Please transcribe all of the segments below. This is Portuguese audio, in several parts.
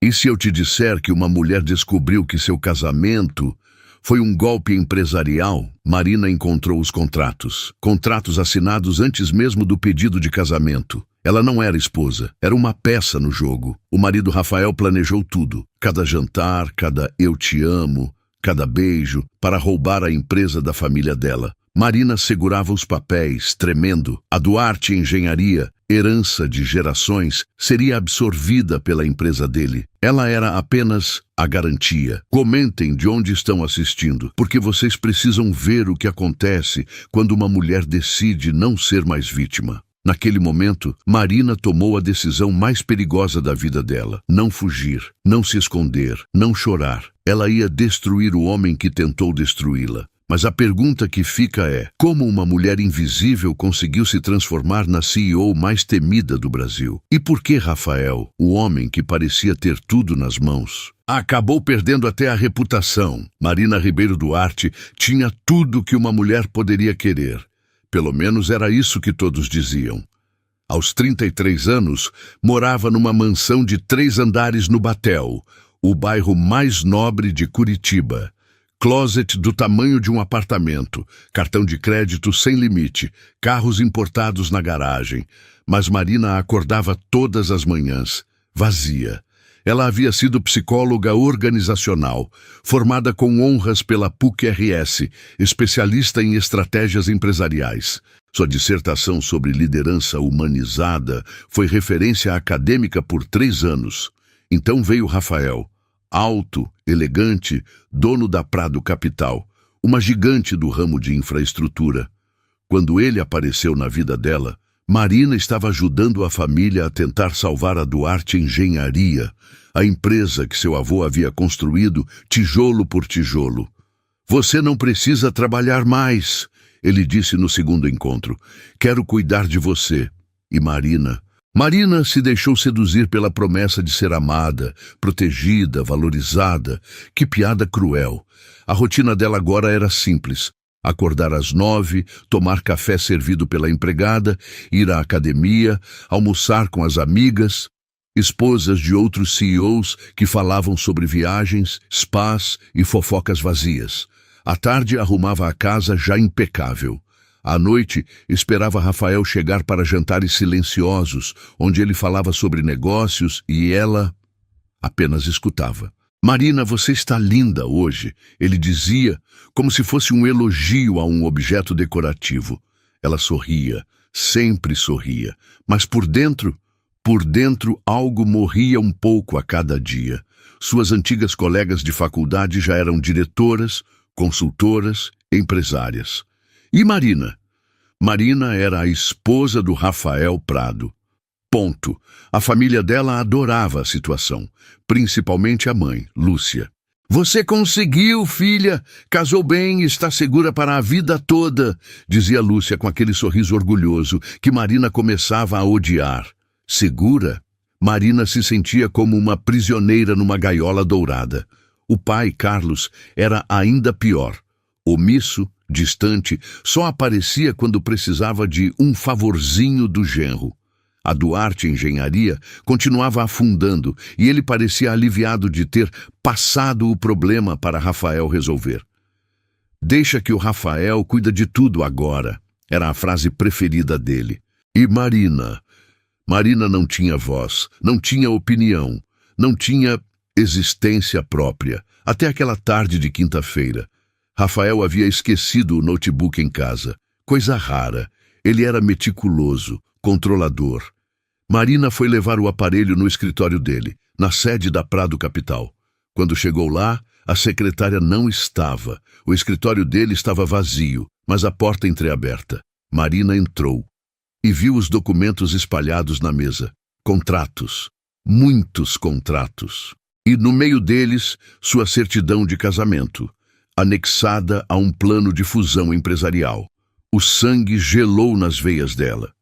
E se eu te disser que uma mulher descobriu que seu casamento foi um golpe empresarial? Marina encontrou os contratos. Contratos assinados antes mesmo do pedido de casamento. Ela não era esposa, era uma peça no jogo. O marido Rafael planejou tudo. Cada jantar, cada eu te amo, cada beijo, para roubar a empresa da família dela. Marina segurava os papéis, tremendo. A Duarte Engenharia, herança de gerações, seria absorvida pela empresa dele. Ela era apenas a garantia. Comentem de onde estão assistindo, porque vocês precisam ver o que acontece quando uma mulher decide não ser mais vítima. Naquele momento, Marina tomou a decisão mais perigosa da vida dela. Não fugir, não se esconder, não chorar. Ela ia destruir o homem que tentou destruí-la. Mas a pergunta que fica é: como uma mulher invisível conseguiu se transformar na CEO mais temida do Brasil? E por que Rafael, o homem que parecia ter tudo nas mãos, acabou perdendo até a reputação? Marina Ribeiro Duarte tinha tudo que uma mulher poderia querer. Pelo menos era isso que todos diziam. Aos 33 anos, morava numa mansão de 3 andares no Batel, o bairro mais nobre de Curitiba. Closet do tamanho de um apartamento, cartão de crédito sem limite, carros importados na garagem. Mas Marina acordava todas as manhãs, vazia. Ela havia sido psicóloga organizacional, formada com honras pela PUC-RS, especialista em estratégias empresariais. Sua dissertação sobre liderança humanizada foi referência acadêmica por 3 anos. Então veio Rafael, alto, elegante, dono da Prado Capital, uma gigante do ramo de infraestrutura. Quando ele apareceu na vida dela, Marina estava ajudando a família a tentar salvar a Duarte Engenharia, a empresa que seu avô havia construído tijolo por tijolo. Você não precisa trabalhar mais, ele disse no segundo encontro. Quero cuidar de você. E Marina se deixou seduzir pela promessa de ser amada, protegida, valorizada. Que piada cruel. A rotina dela agora era simples. Acordar às 9, tomar café servido pela empregada, ir à academia, almoçar com as amigas, esposas de outros CEOs que falavam sobre viagens, spas e fofocas vazias. À tarde arrumava a casa já impecável. À noite, esperava Rafael chegar para jantares silenciosos, onde ele falava sobre negócios e ela apenas escutava. Marina, você está linda hoje, ele dizia, como se fosse um elogio a um objeto decorativo. Ela sorria, sempre sorria, mas por dentro algo morria um pouco a cada dia. Suas antigas colegas de faculdade já eram diretoras, consultoras, empresárias. E Marina? Marina era a esposa do Rafael Prado. Ponto. A família dela adorava a situação, principalmente a mãe, Lúcia. Você conseguiu, filha! Casou bem e está segura para a vida toda, dizia Lúcia com aquele sorriso orgulhoso que Marina começava a odiar. Segura? Marina se sentia como uma prisioneira numa gaiola dourada. O pai, Carlos, era ainda pior. Omisso, distante, só aparecia quando precisava de um favorzinho do genro. A Duarte Engenharia continuava afundando e ele parecia aliviado de ter passado o problema para Rafael resolver. Deixa que o Rafael cuida de tudo agora, era a frase preferida dele. E Marina? Marina não tinha voz, não tinha opinião, não tinha existência própria. Até aquela tarde de quinta-feira. Rafael havia esquecido o notebook em casa. Coisa rara. Ele era meticuloso, controlador. Marina foi levar o aparelho no escritório dele, na sede da Prado Capital. Quando chegou lá, a secretária não estava. O escritório dele estava vazio, mas a porta entreaberta. Marina entrou e viu os documentos espalhados na mesa. Contratos. Muitos contratos. E no meio deles, sua certidão de casamento, anexada a um plano de fusão empresarial. O sangue gelou nas veias dela.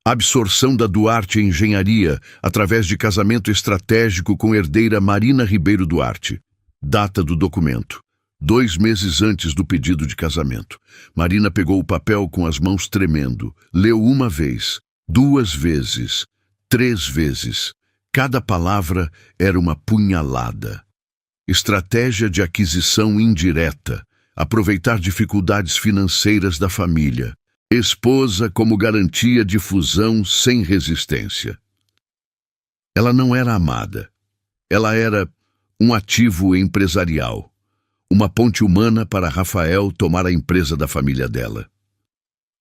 Absorção da Duarte Engenharia através de casamento estratégico com herdeira Marina Ribeiro Duarte. Data do documento: 2 meses antes do pedido de casamento. Marina pegou o papel com as mãos tremendo. Leu 1 vez, 2 vezes, 3 vezes. Cada palavra era uma punhalada. Estratégia de aquisição indireta, aproveitar dificuldades financeiras da família. Esposa como garantia de fusão sem resistência. Ela não era amada. Ela era um ativo empresarial. Uma ponte humana para Rafael tomar a empresa da família dela.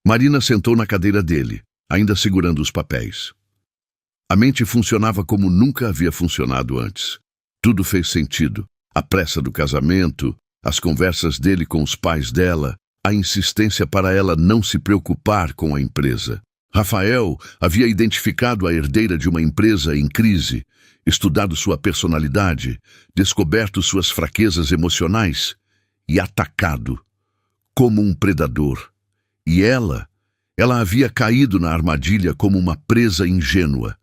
Marina sentou na cadeira dele, ainda segurando os papéis. A mente funcionava como nunca havia funcionado antes. Tudo fez sentido. A pressa do casamento, as conversas dele com os pais dela, a insistência para ela não se preocupar com a empresa. Rafael havia identificado a herdeira de uma empresa em crise, estudado sua personalidade, descoberto suas fraquezas emocionais e atacado como um predador. E ela havia caído na armadilha como uma presa ingênua.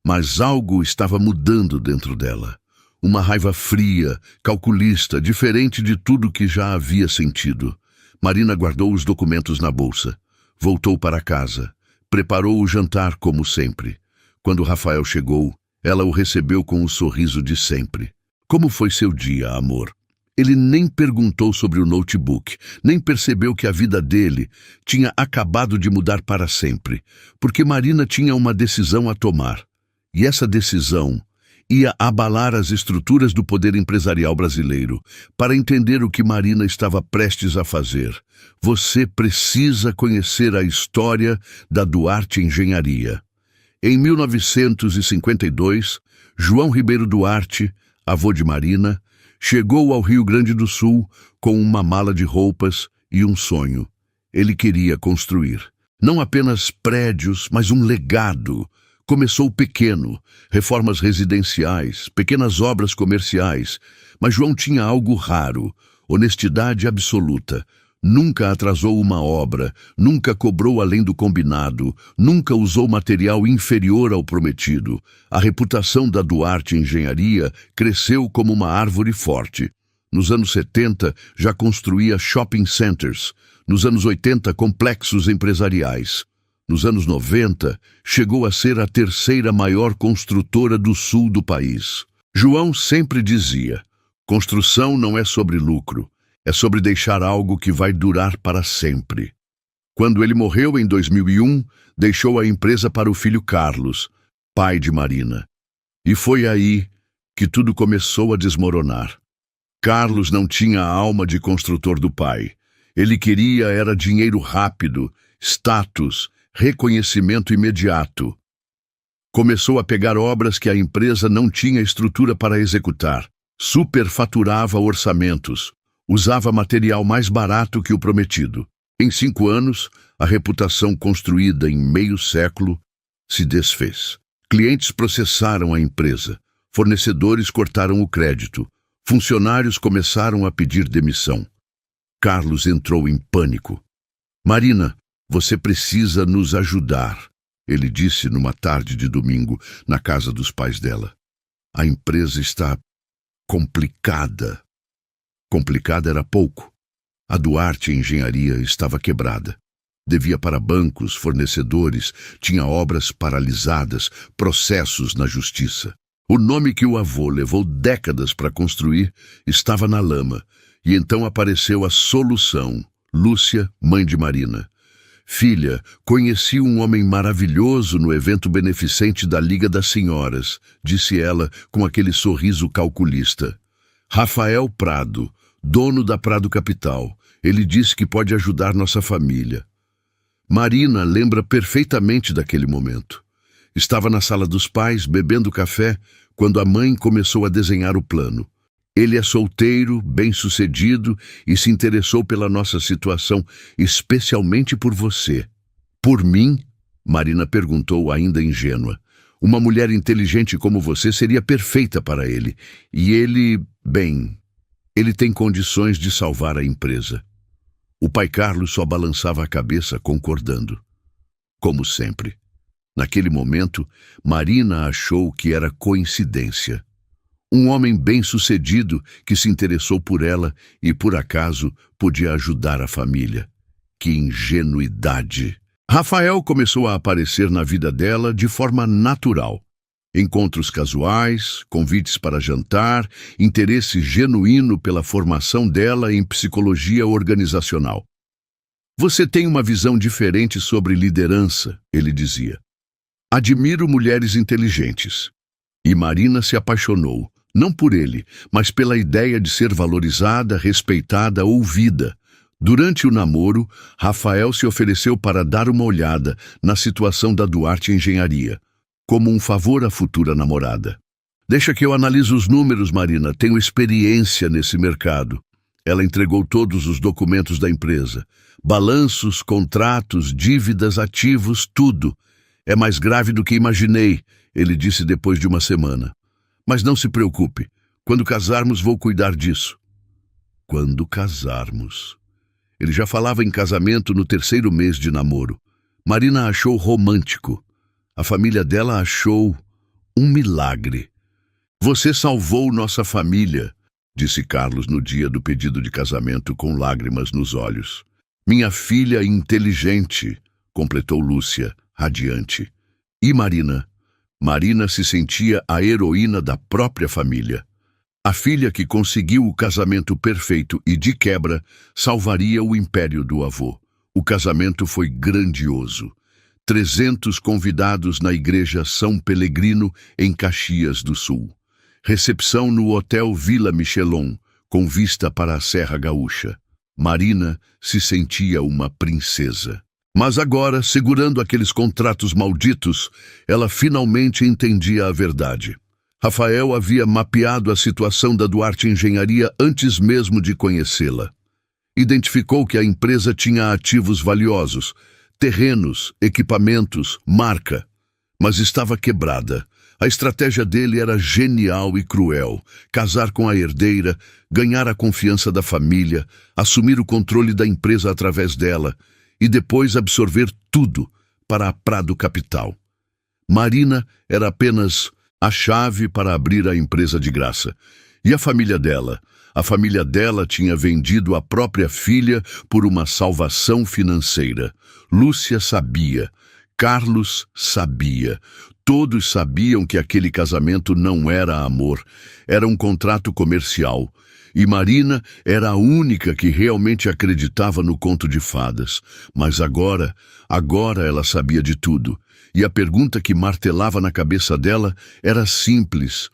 Mas algo estava mudando dentro dela. Uma raiva fria, calculista, diferente de tudo que já havia sentido. Marina guardou os documentos na bolsa. Voltou para casa. Preparou o jantar como sempre. Quando Rafael chegou, ela o recebeu com o sorriso de sempre. Como foi seu dia, amor? Ele nem perguntou sobre o notebook, nem percebeu que a vida dele tinha acabado de mudar para sempre, porque Marina tinha uma decisão a tomar. E essa decisão ia abalar as estruturas do poder empresarial brasileiro. Para entender o que Marina estava prestes a fazer, você precisa conhecer a história da Duarte Engenharia. Em 1952, João Ribeiro Duarte, avô de Marina, chegou ao Rio Grande do Sul com uma mala de roupas e um sonho. Ele queria construir, não apenas prédios, mas um legado. Começou pequeno, reformas residenciais, pequenas obras comerciais, mas João tinha algo raro, honestidade absoluta. Nunca atrasou uma obra, nunca cobrou além do combinado, nunca usou material inferior ao prometido. A reputação da Duarte Engenharia cresceu como uma árvore forte. Nos anos 70, já construía shopping centers. Nos anos 80, complexos empresariais. Nos anos 90, chegou a ser a terceira maior construtora do sul do país. João sempre dizia: construção não é sobre lucro, é sobre deixar algo que vai durar para sempre. Quando ele morreu em 2001, deixou a empresa para o filho Carlos, pai de Marina. E foi aí que tudo começou a desmoronar. Carlos não tinha a alma de construtor do pai. Ele queria era dinheiro rápido, status, reconhecimento imediato. Começou a pegar obras que a empresa não tinha estrutura para executar. Superfaturava orçamentos. Usava material mais barato que o prometido. Em 5 anos, a reputação construída em meio século se desfez. Clientes processaram a empresa. Fornecedores cortaram o crédito. Funcionários começaram a pedir demissão. Carlos entrou em pânico. Marina, você precisa nos ajudar, ele disse numa tarde de domingo, na casa dos pais dela. A empresa está complicada. Complicada era pouco. A Duarte Engenharia estava quebrada. Devia para bancos, fornecedores, tinha obras paralisadas, processos na justiça. O nome que o avô levou décadas para construir estava na lama, e então apareceu a solução, Lúcia, mãe de Marina. Filha, conheci um homem maravilhoso no evento beneficente da Liga das Senhoras, disse ela com aquele sorriso calculista. Rafael Prado, dono da Prado Capital. Ele disse que pode ajudar nossa família. Marina lembra perfeitamente daquele momento. Estava na sala dos pais, bebendo café, quando a mãe começou a desenhar o plano. Ele é solteiro, bem-sucedido e se interessou pela nossa situação, especialmente por você. Por mim? Marina perguntou, ainda ingênua. Uma mulher inteligente como você seria perfeita para ele. E ele, bem, ele tem condições de salvar a empresa. O pai Carlos só balançava a cabeça, concordando. Como sempre. Naquele momento, Marina achou que era coincidência. Um homem bem-sucedido que se interessou por ela e, por acaso, podia ajudar a família. Que ingenuidade! Rafael começou a aparecer na vida dela de forma natural. Encontros casuais, convites para jantar, interesse genuíno pela formação dela em psicologia organizacional. Você tem uma visão diferente sobre liderança, ele dizia. Admiro mulheres inteligentes. E Marina se apaixonou, não por ele, mas pela ideia de ser valorizada, respeitada, ouvida. Durante o namoro, Rafael se ofereceu para dar uma olhada na situação da Duarte Engenharia, como um favor à futura namorada. Deixa que eu analise os números, Marina, tenho experiência nesse mercado. Ela entregou todos os documentos da empresa. Balanços, contratos, dívidas, ativos, tudo. É mais grave do que imaginei, ele disse depois de uma semana. Mas não se preocupe, quando casarmos vou cuidar disso. Quando casarmos. Ele já falava em casamento no 3º mês de namoro. Marina achou romântico. A família dela achou um milagre. Você salvou nossa família, disse Carlos no dia do pedido de casamento com lágrimas nos olhos. Minha filha inteligente, completou Lúcia, radiante. E Marina? Marina se sentia a heroína da própria família. A filha que conseguiu o casamento perfeito e, de quebra, salvaria o império do avô. O casamento foi grandioso. 300 convidados na igreja São Pelegrino, em Caxias do Sul. Recepção no Hotel Vila Michelon, com vista para a Serra Gaúcha. Marina se sentia uma princesa. Mas agora, segurando aqueles contratos malditos, ela finalmente entendia a verdade. Rafael havia mapeado a situação da Duarte Engenharia antes mesmo de conhecê-la. Identificou que a empresa tinha ativos valiosos, terrenos, equipamentos, marca, mas estava quebrada. A estratégia dele era genial e cruel: casar com a herdeira, ganhar a confiança da família, assumir o controle da empresa através dela e depois absorver tudo para a Prado Capital. Marina era apenas a chave para abrir a empresa de graça. E a família dela? A família dela tinha vendido a própria filha por uma salvação financeira. Lúcia sabia. Carlos sabia. Todos sabiam que aquele casamento não era amor. Era um contrato comercial. E Marina era a única que realmente acreditava no conto de fadas. Mas agora ela sabia de tudo. E a pergunta que martelava na cabeça dela era simples: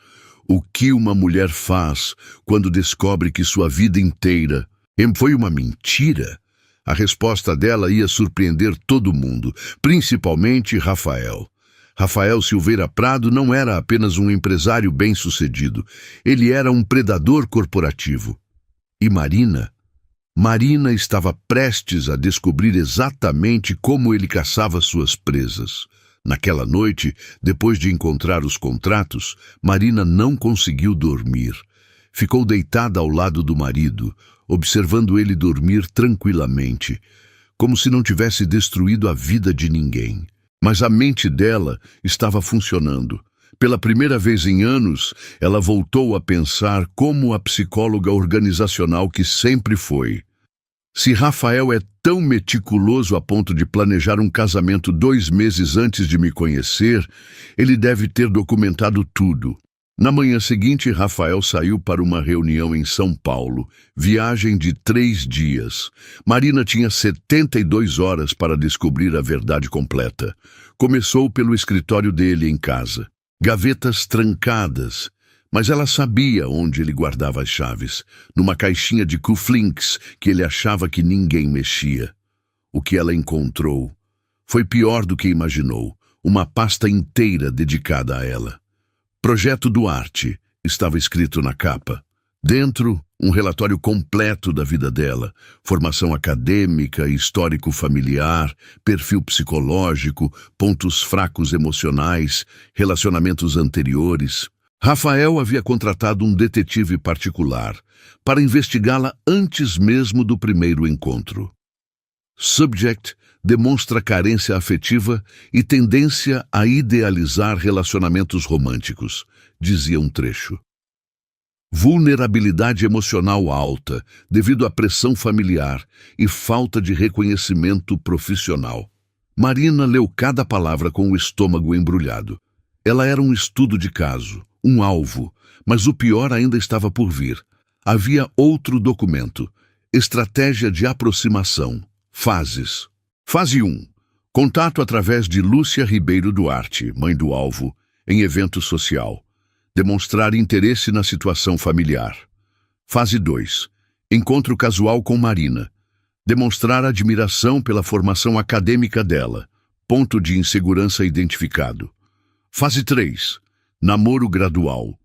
o que uma mulher faz quando descobre que sua vida inteira foi uma mentira? A resposta dela ia surpreender todo mundo, principalmente Rafael. Rafael Silveira Prado não era apenas um empresário bem-sucedido, ele era um predador corporativo. E Marina? Marina estava prestes a descobrir exatamente como ele caçava suas presas. Naquela noite, depois de encontrar os contratos, Marina não conseguiu dormir. Ficou deitada ao lado do marido, observando ele dormir tranquilamente, como se não tivesse destruído a vida de ninguém. Mas a mente dela estava funcionando. Pela primeira vez em anos, ela voltou a pensar como a psicóloga organizacional que sempre foi. Se Rafael é tão meticuloso a ponto de planejar um casamento 2 meses antes de me conhecer, ele deve ter documentado tudo. Na manhã seguinte, Rafael saiu para uma reunião em São Paulo, viagem de 3 dias. Marina tinha 72 horas para descobrir a verdade completa. Começou pelo escritório dele em casa. Gavetas trancadas, mas ela sabia onde ele guardava as chaves, numa caixinha de cufflinks que ele achava que ninguém mexia. O que ela encontrou foi pior do que imaginou, uma pasta inteira dedicada a ela. Projeto Duarte estava escrito na capa. Dentro, um relatório completo da vida dela: formação acadêmica, histórico familiar, perfil psicológico, pontos fracos emocionais, relacionamentos anteriores. Rafael havia contratado um detetive particular para investigá-la antes mesmo do primeiro encontro. Subject demonstra carência afetiva e tendência a idealizar relacionamentos românticos, dizia um trecho. Vulnerabilidade emocional alta devido à pressão familiar e falta de reconhecimento profissional. Marina leu cada palavra com o estômago embrulhado. Ela era um estudo de caso, um alvo, mas o pior ainda estava por vir. Havia outro documento, estratégia de aproximação, fases. Fase 1. Contato através de Lúcia Ribeiro Duarte, mãe do alvo, em evento social. Demonstrar interesse na situação familiar. Fase 2. Encontro casual com Marina. Demonstrar admiração pela formação acadêmica dela. Ponto de insegurança identificado. Fase 3. Namoro gradual.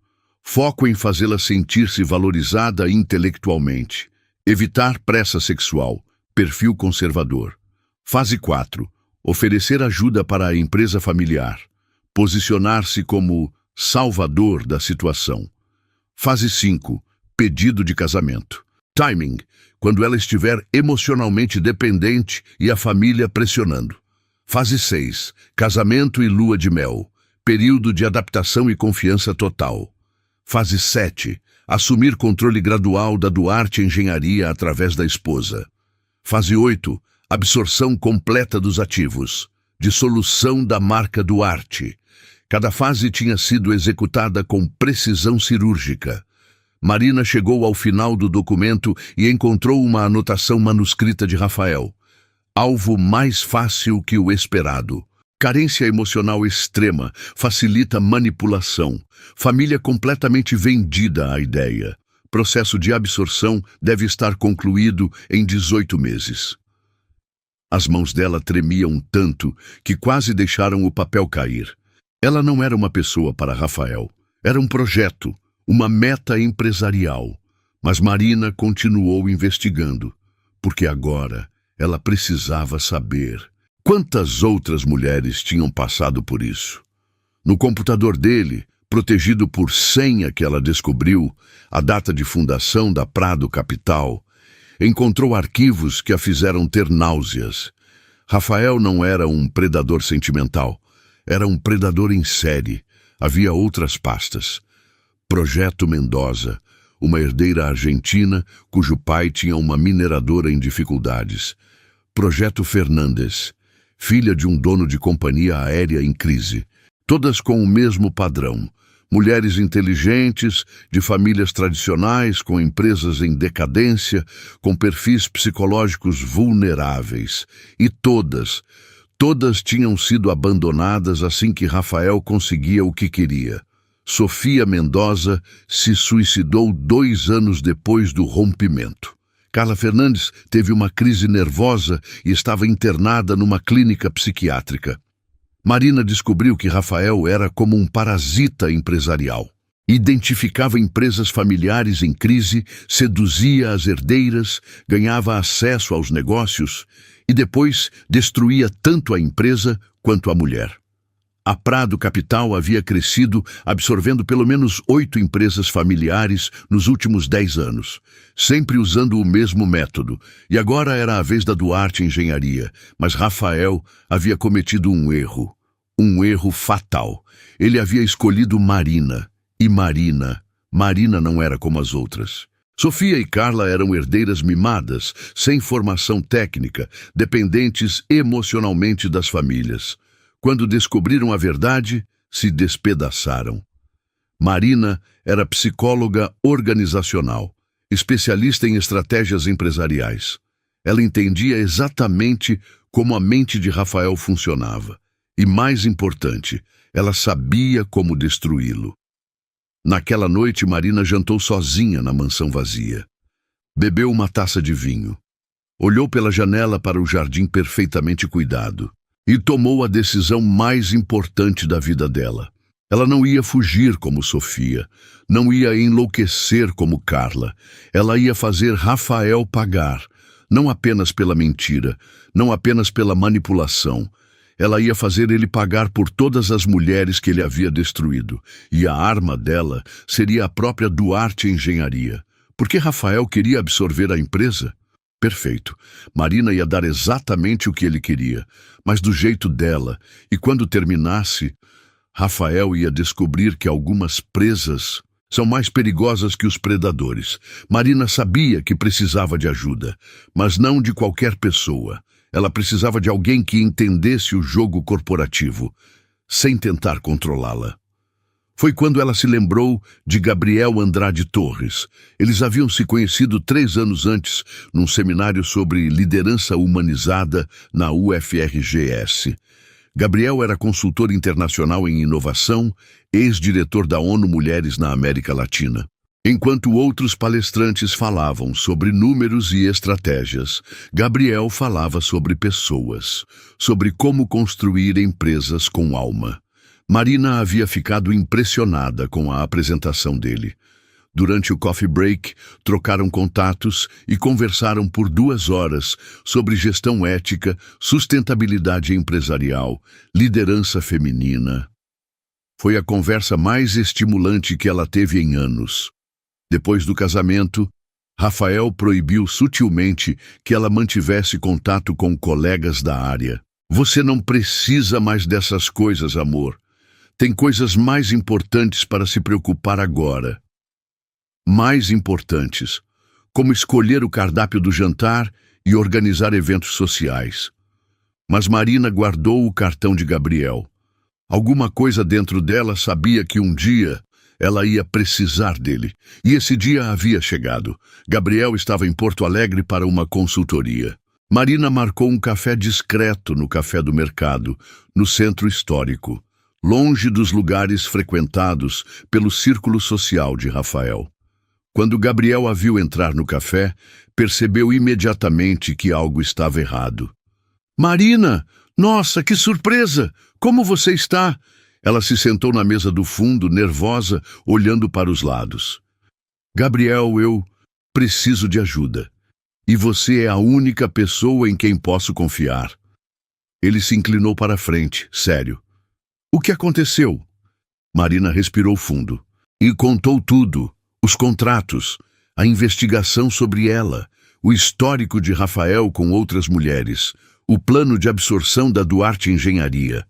Foco em fazê-la sentir-se valorizada intelectualmente. Evitar pressa sexual. Perfil conservador. Fase 4. Oferecer ajuda para a empresa familiar. Posicionar-se como salvador da situação. Fase 5. Pedido de casamento. Timing. Quando ela estiver emocionalmente dependente e a família pressionando. Fase 6. Casamento e lua de mel. Período de adaptação e confiança total. Fase 7. Assumir controle gradual da Duarte Engenharia através da esposa. Fase 8. Absorção completa dos ativos. Dissolução da marca Duarte. Cada fase tinha sido executada com precisão cirúrgica. Marina chegou ao final do documento e encontrou uma anotação manuscrita de Rafael. Alvo mais fácil que o esperado. Carência emocional extrema facilita manipulação. Família completamente vendida à ideia. Processo de absorção deve estar concluído em 18 meses. As mãos dela tremiam tanto que quase deixaram o papel cair. Ela não era uma pessoa para Rafael. Era um projeto, uma meta empresarial. Mas Marina continuou investigando, porque agora ela precisava saber quantas outras mulheres tinham passado por isso. No computador dele, protegido por senha que ela descobriu, a data de fundação da Prado Capital, encontrou arquivos que a fizeram ter náuseas. Rafael não era um predador sentimental, era um predador em série. Havia outras pastas. Projeto Mendoza, uma herdeira argentina cujo pai tinha uma mineradora em dificuldades. Projeto Fernandes, filha de um dono de companhia aérea em crise. Todas com o mesmo padrão. Mulheres inteligentes, de famílias tradicionais, com empresas em decadência, com perfis psicológicos vulneráveis. E todas tinham sido abandonadas assim que Rafael conseguia o que queria. Sofia Mendoza se suicidou 2 anos depois do rompimento. Carla Fernandes teve uma crise nervosa e estava internada numa clínica psiquiátrica. Marina descobriu que Rafael era como um parasita empresarial. Identificava empresas familiares em crise, seduzia as herdeiras, ganhava acesso aos negócios e depois destruía tanto a empresa quanto a mulher. A Prado Capital havia crescido, absorvendo pelo menos 8 empresas familiares nos últimos 10 anos, sempre usando o mesmo método, e agora era a vez da Duarte Engenharia, mas Rafael havia cometido um erro fatal. Ele havia escolhido Marina, e Marina não era como as outras. Sofia e Carla eram herdeiras mimadas, sem formação técnica, dependentes emocionalmente das famílias. Quando descobriram a verdade, se despedaçaram. Marina era psicóloga organizacional, especialista em estratégias empresariais. Ela entendia exatamente como a mente de Rafael funcionava. E, mais importante, ela sabia como destruí-lo. Naquela noite, Marina jantou sozinha na mansão vazia. Bebeu uma taça de vinho. Olhou pela janela para o jardim perfeitamente cuidado. E tomou a decisão mais importante da vida dela. Ela não ia fugir como Sofia, não ia enlouquecer como Carla. Ela ia fazer Rafael pagar, não apenas pela mentira, não apenas pela manipulação. Ela ia fazer ele pagar por todas as mulheres que ele havia destruído. E a arma dela seria a própria Duarte Engenharia. Porque Rafael queria absorver a empresa? Perfeito. Marina ia dar exatamente o que ele queria, mas do jeito dela, e quando terminasse, Rafael ia descobrir que algumas presas são mais perigosas que os predadores. Marina sabia que precisava de ajuda, mas não de qualquer pessoa. Ela precisava de alguém que entendesse o jogo corporativo. sem tentar controlá-la. Foi quando ela se lembrou de Gabriel Andrade Torres. Eles haviam se conhecido 3 anos antes, num seminário sobre liderança humanizada na UFRGS. Gabriel era consultor internacional em inovação, ex-diretor da ONU Mulheres na América Latina. Enquanto outros palestrantes falavam sobre números e estratégias, Gabriel falava sobre pessoas, sobre como construir empresas com alma. Marina havia ficado impressionada com a apresentação dele. Durante o coffee break, trocaram contatos e conversaram por 2 horas sobre gestão ética, sustentabilidade empresarial, liderança feminina. Foi a conversa mais estimulante que ela teve em anos. Depois do casamento, Rafael proibiu sutilmente que ela mantivesse contato com colegas da área. Você não precisa mais dessas coisas, amor. Tem coisas mais importantes para se preocupar agora. Mais importantes, como escolher o cardápio do jantar e organizar eventos sociais. Mas Marina guardou o cartão de Gabriel. Alguma coisa dentro dela sabia que um dia ela ia precisar dele. E esse dia havia chegado. Gabriel estava em Porto Alegre para uma consultoria. Marina marcou um café discreto no Café do Mercado, no centro histórico, longe dos lugares frequentados pelo círculo social de Rafael. Quando Gabriel a viu entrar no café, percebeu imediatamente que algo estava errado. Marina, nossa, que surpresa! Como você está? Ela se sentou na mesa do fundo, nervosa, olhando para os lados. Gabriel, eu preciso de ajuda. E você é a única pessoa em quem posso confiar. Ele se inclinou para a frente, sério. O que aconteceu? Marina respirou fundo e contou tudo. Os contratos, a investigação sobre ela, o histórico de Rafael com outras mulheres, o plano de absorção da Duarte Engenharia.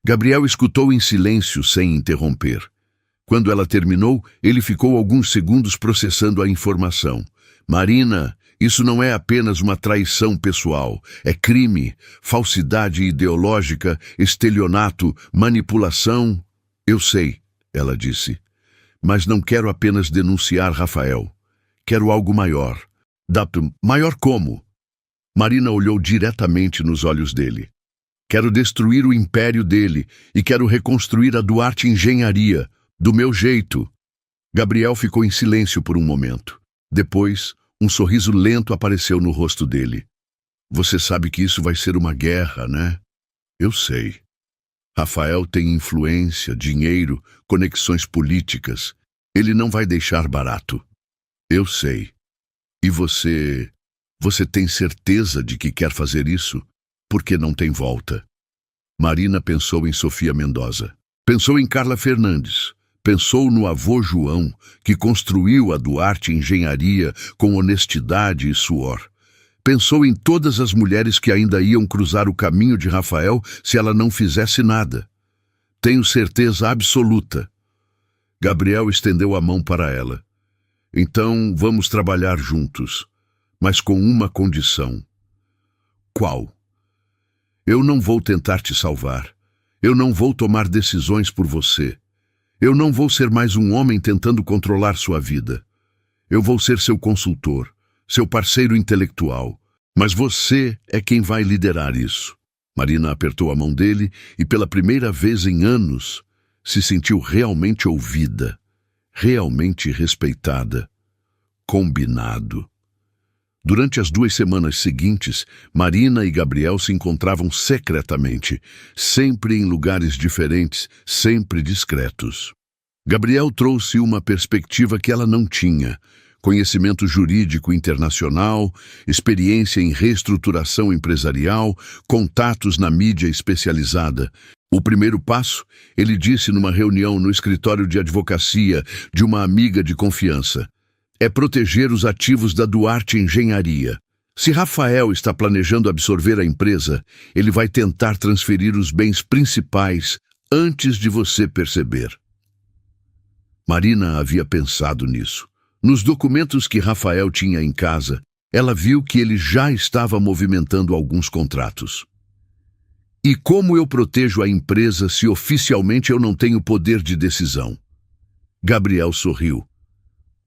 Gabriel escutou em silêncio, sem interromper. Quando ela terminou, ele ficou alguns segundos processando a informação. Marina, isso não é apenas uma traição pessoal. É crime, falsidade ideológica, estelionato, manipulação. Eu sei, ela disse. Mas não quero apenas denunciar Rafael. Quero algo maior. Maior como? Marina olhou diretamente nos olhos dele. Quero destruir o império dele e quero reconstruir a Duarte Engenharia, do meu jeito. Gabriel ficou em silêncio por um momento. Depois, um sorriso lento apareceu no rosto dele. Você sabe que isso vai ser uma guerra, né? Eu sei. Rafael tem influência, dinheiro, conexões políticas. Ele não vai deixar barato. Eu sei. E você tem certeza de que quer fazer isso? Porque não tem volta. Marina pensou em Sofia Mendoza. Pensou em Carla Fernandes. Pensou no avô João, que construiu a Duarte Engenharia com honestidade e suor. Pensou em todas as mulheres que ainda iam cruzar o caminho de Rafael se ela não fizesse nada. Tenho certeza absoluta. Gabriel estendeu a mão para ela. Então vamos trabalhar juntos, mas com uma condição. Qual? Eu não vou tentar te salvar. Eu não vou tomar decisões por você. Eu não vou ser mais um homem tentando controlar sua vida. Eu vou ser seu consultor, seu parceiro intelectual. Mas você é quem vai liderar isso. Marina apertou a mão dele e, pela primeira vez em anos, se sentiu realmente ouvida, realmente respeitada. Combinado. Durante as 2 semanas seguintes, Marina e Gabriel se encontravam secretamente, sempre em lugares diferentes, sempre discretos. Gabriel trouxe uma perspectiva que ela não tinha: conhecimento jurídico internacional, experiência em reestruturação empresarial, contatos na mídia especializada. O primeiro passo, ele disse numa reunião no escritório de advocacia de uma amiga de confiança, é proteger os ativos da Duarte Engenharia. Se Rafael está planejando absorver a empresa, ele vai tentar transferir os bens principais antes de você perceber. Marina havia pensado nisso. Nos documentos que Rafael tinha em casa, ela viu que ele já estava movimentando alguns contratos. E como eu protejo a empresa se oficialmente eu não tenho poder de decisão? Gabriel sorriu.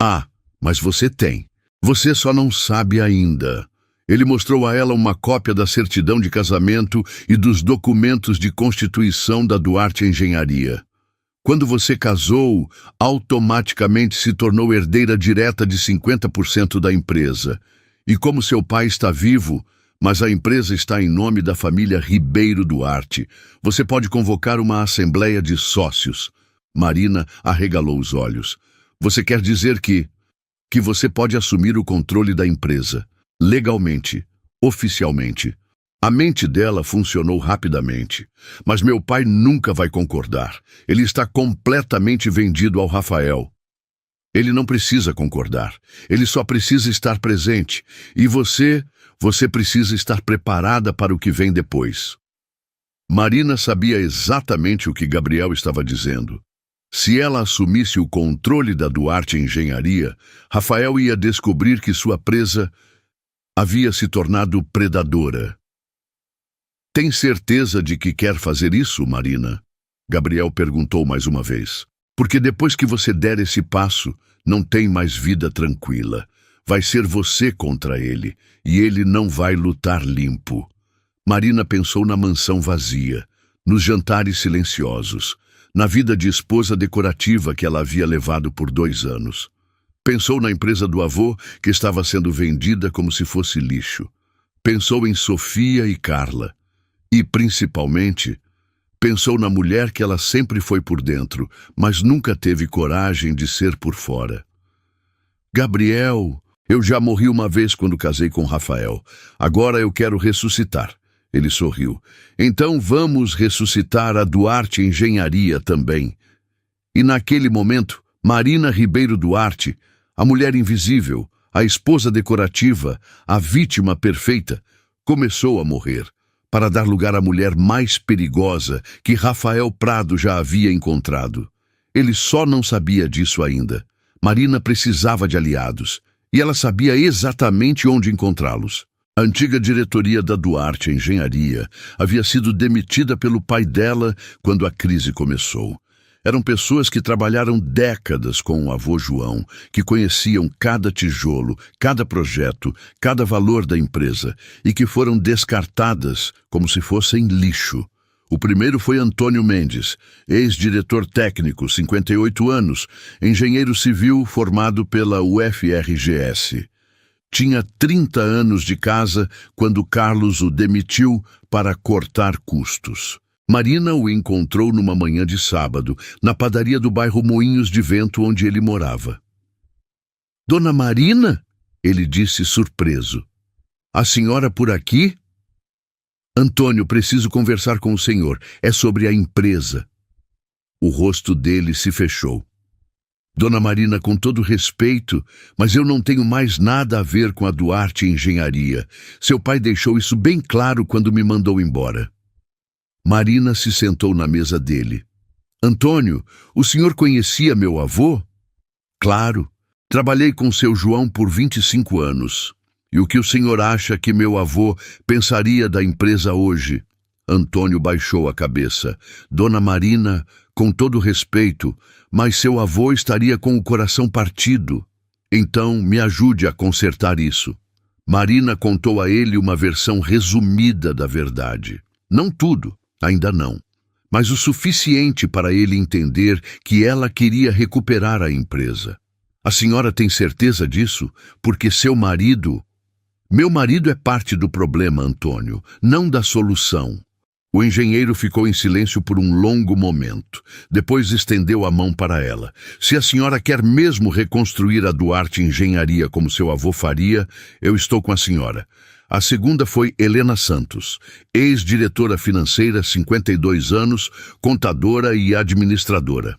Ah, mas você tem. Você só não sabe ainda. Ele mostrou a ela uma cópia da certidão de casamento e dos documentos de constituição da Duarte Engenharia. Quando você casou, automaticamente se tornou herdeira direta de 50% da empresa. E como seu pai está vivo, mas a empresa está em nome da família Ribeiro Duarte, você pode convocar uma assembleia de sócios. Marina arregalou os olhos. Você quer dizer que você pode assumir o controle da empresa, legalmente, oficialmente. A mente dela funcionou rapidamente. Mas meu pai nunca vai concordar. Ele está completamente vendido ao Rafael. Ele não precisa concordar. Ele só precisa estar presente. E você precisa estar preparada para o que vem depois. Marina sabia exatamente o que Gabriel estava dizendo. Se ela assumisse o controle da Duarte Engenharia, Rafael ia descobrir que sua presa havia se tornado predadora. Tem certeza de que quer fazer isso, Marina? Gabriel perguntou mais uma vez. Porque depois que você der esse passo, não tem mais vida tranquila. Vai ser você contra ele, e ele não vai lutar limpo. Marina pensou na mansão vazia, nos jantares silenciosos, na vida de esposa decorativa que ela havia levado por 2 anos. Pensou na empresa do avô, que estava sendo vendida como se fosse lixo. Pensou em Sofia e Carla. E, principalmente, pensou na mulher que ela sempre foi por dentro, mas nunca teve coragem de ser por fora. Gabriel, eu já morri uma vez quando casei com Rafael. Agora eu quero ressuscitar. Ele sorriu. Então vamos ressuscitar a Duarte Engenharia também. E naquele momento, Marina Ribeiro Duarte, a mulher invisível, a esposa decorativa, a vítima perfeita, começou a morrer, para dar lugar à mulher mais perigosa que Rafael Prado já havia encontrado. Ele só não sabia disso ainda. Marina precisava de aliados, e ela sabia exatamente onde encontrá-los. A antiga diretoria da Duarte Engenharia havia sido demitida pelo pai dela quando a crise começou. Eram pessoas que trabalharam décadas com o avô João, que conheciam cada tijolo, cada projeto, cada valor da empresa, e que foram descartadas como se fossem lixo. O primeiro foi Antônio Mendes, ex-diretor técnico, 58 anos, engenheiro civil formado pela UFRGS. Tinha 30 anos de casa quando Carlos o demitiu para cortar custos. Marina o encontrou numa manhã de sábado, na padaria do bairro Moinhos de Vento, onde ele morava. Dona Marina? Ele disse surpreso. A senhora por aqui? Antônio, preciso conversar com o senhor. É sobre a empresa. O rosto dele se fechou. Dona Marina, com todo respeito, mas eu não tenho mais nada a ver com a Duarte Engenharia. Seu pai deixou isso bem claro quando me mandou embora. Marina se sentou na mesa dele. Antônio, o senhor conhecia meu avô? Claro. Trabalhei com seu João por 25 anos. E o que o senhor acha que meu avô pensaria da empresa hoje? Antônio baixou a cabeça. Dona Marina, com todo respeito, mas seu avô estaria com o coração partido. Então, me ajude a consertar isso. Marina contou a ele uma versão resumida da verdade. Não tudo, ainda não, mas o suficiente para ele entender que ela queria recuperar a empresa. A senhora tem certeza disso? Porque seu marido... Meu marido é parte do problema, Antônio, não da solução. O engenheiro ficou em silêncio por um longo momento. Depois estendeu a mão para ela. Se a senhora quer mesmo reconstruir a Duarte Engenharia como seu avô faria, eu estou com a senhora. A segunda foi Helena Santos, ex-diretora financeira, 52 anos, contadora e administradora.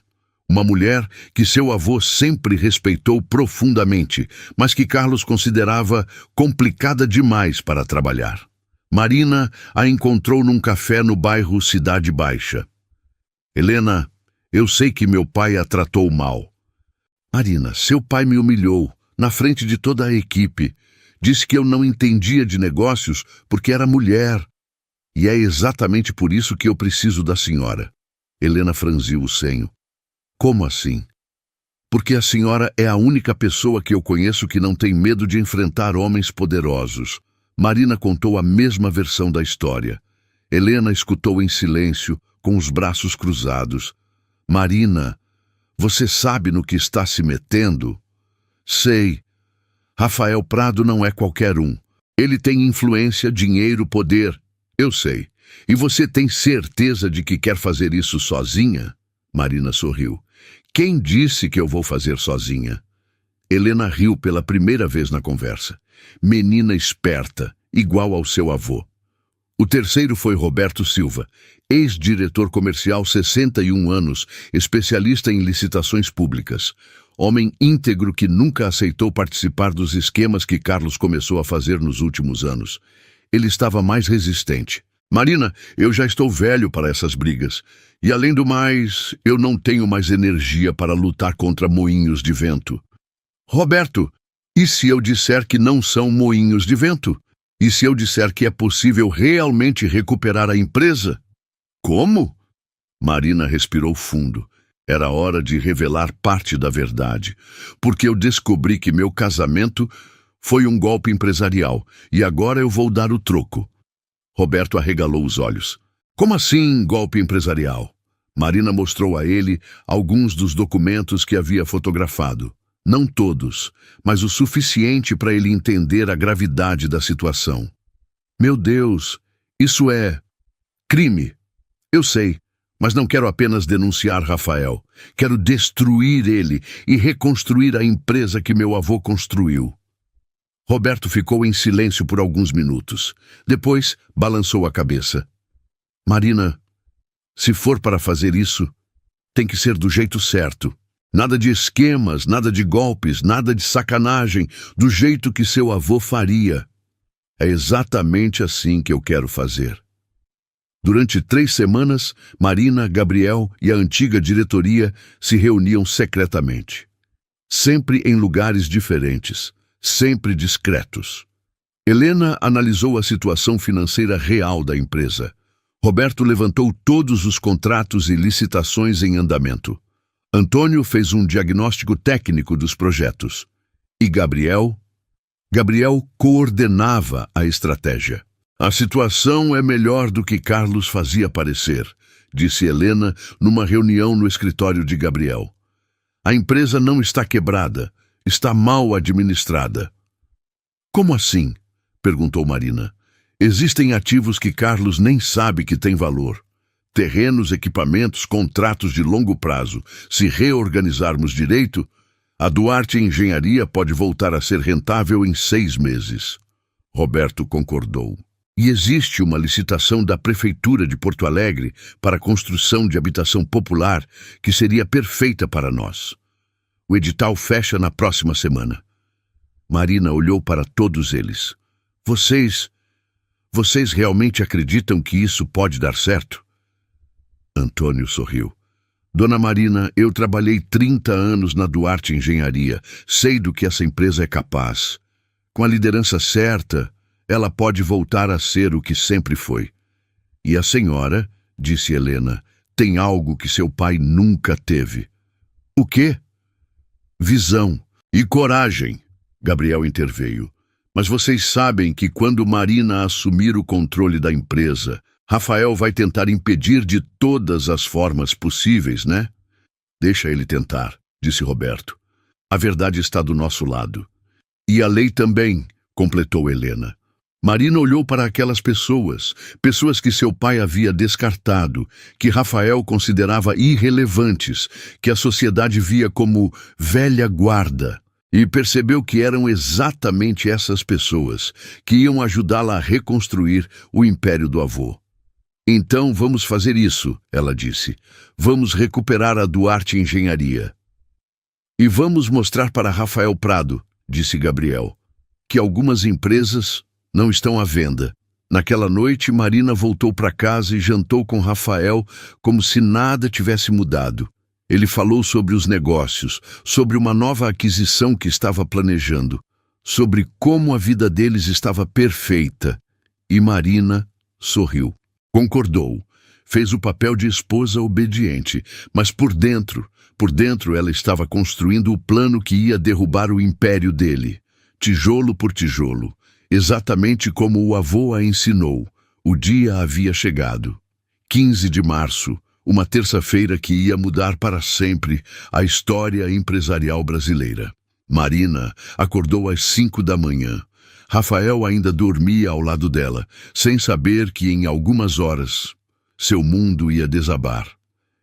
Uma mulher que seu avô sempre respeitou profundamente, mas que Carlos considerava complicada demais para trabalhar. Marina a encontrou num café no bairro Cidade Baixa. Helena, eu sei que meu pai a tratou mal. Marina, seu pai me humilhou, na frente de toda a equipe. Disse que eu não entendia de negócios porque era mulher. E é exatamente por isso que eu preciso da senhora. Helena franziu o senho. Como assim? Porque a senhora é a única pessoa que eu conheço que não tem medo de enfrentar homens poderosos. Marina contou a mesma versão da história. Helena escutou em silêncio, com os braços cruzados. Marina, você sabe no que está se metendo? Sei. Rafael Prado não é qualquer um. Ele tem influência, dinheiro, poder. Eu sei. E você tem certeza de que quer fazer isso sozinha? Marina sorriu. Quem disse que eu vou fazer sozinha? Helena riu pela primeira vez na conversa. Menina esperta, igual ao seu avô. O terceiro foi Roberto Silva, ex-diretor comercial, 61 anos, especialista em licitações públicas. Homem íntegro que nunca aceitou participar dos esquemas que Carlos começou a fazer nos últimos anos. Ele estava mais resistente. Marina, eu já estou velho para essas brigas. E além do mais, eu não tenho mais energia para lutar contra moinhos de vento. Roberto, e se eu disser que não são moinhos de vento? E se eu disser que é possível realmente recuperar a empresa? Como? Marina respirou fundo. Era hora de revelar parte da verdade, porque eu descobri que meu casamento foi um golpe empresarial e agora eu vou dar o troco. Roberto arregalou os olhos. Como assim, golpe empresarial? Marina mostrou a ele alguns dos documentos que havia fotografado. Não todos, mas o suficiente para ele entender a gravidade da situação. Meu Deus, isso é crime. Eu sei, mas não quero apenas denunciar Rafael. Quero destruir ele e reconstruir a empresa que meu avô construiu. Roberto ficou em silêncio por alguns minutos. Depois, balançou a cabeça. Marina, se for para fazer isso, tem que ser do jeito certo. Nada de esquemas, nada de golpes, nada de sacanagem, do jeito que seu avô faria. É exatamente assim que eu quero fazer. Durante 3 semanas, Marina, Gabriel e a antiga diretoria se reuniam secretamente. Sempre em lugares diferentes, sempre discretos. Helena analisou a situação financeira real da empresa. Roberto levantou todos os contratos e licitações em andamento. Antônio fez um diagnóstico técnico dos projetos. E Gabriel coordenava a estratégia. A situação é melhor do que Carlos fazia parecer, disse Helena numa reunião no escritório de Gabriel. A empresa não está quebrada, está mal administrada. Como assim? Perguntou Marina. Existem ativos que Carlos nem sabe que têm valor. Terrenos, equipamentos, contratos de longo prazo. Se reorganizarmos direito, a Duarte Engenharia pode voltar a ser rentável em 6 meses. Roberto concordou. E existe uma licitação da Prefeitura de Porto Alegre para a construção de habitação popular que seria perfeita para nós. O edital fecha na próxima semana. Marina olhou para todos eles. Vocês realmente acreditam que isso pode dar certo? Antônio sorriu. Dona Marina, eu trabalhei 30 anos na Duarte Engenharia. Sei do que essa empresa é capaz. Com a liderança certa, ela pode voltar a ser o que sempre foi. E a senhora, disse Helena, tem algo que seu pai nunca teve. O quê? Visão e coragem, Gabriel interveio. Mas vocês sabem que quando Marina assumir o controle da empresa, Rafael vai tentar impedir de todas as formas possíveis, né? Deixa ele tentar, disse Roberto. A verdade está do nosso lado. E a lei também, completou Helena. Marina olhou para aquelas pessoas que seu pai havia descartado, que Rafael considerava irrelevantes, que a sociedade via como velha guarda, e percebeu que eram exatamente essas pessoas que iam ajudá-la a reconstruir o império do avô. Então vamos fazer isso, ela disse. Vamos recuperar a Duarte Engenharia. E vamos mostrar para Rafael Prado, disse Gabriel, que algumas empresas não estão à venda. Naquela noite, Marina voltou para casa e jantou com Rafael como se nada tivesse mudado. Ele falou sobre os negócios, sobre uma nova aquisição que estava planejando, sobre como a vida deles estava perfeita. E Marina sorriu. Concordou. Fez o papel de esposa obediente, mas por dentro ela estava construindo o plano que ia derrubar o império dele, tijolo por tijolo, exatamente como o avô a ensinou. O dia havia chegado. 15 de março, uma terça-feira que ia mudar para sempre a história empresarial brasileira. Marina acordou às 5 da manhã. Rafael ainda dormia ao lado dela, sem saber que em algumas horas seu mundo ia desabar.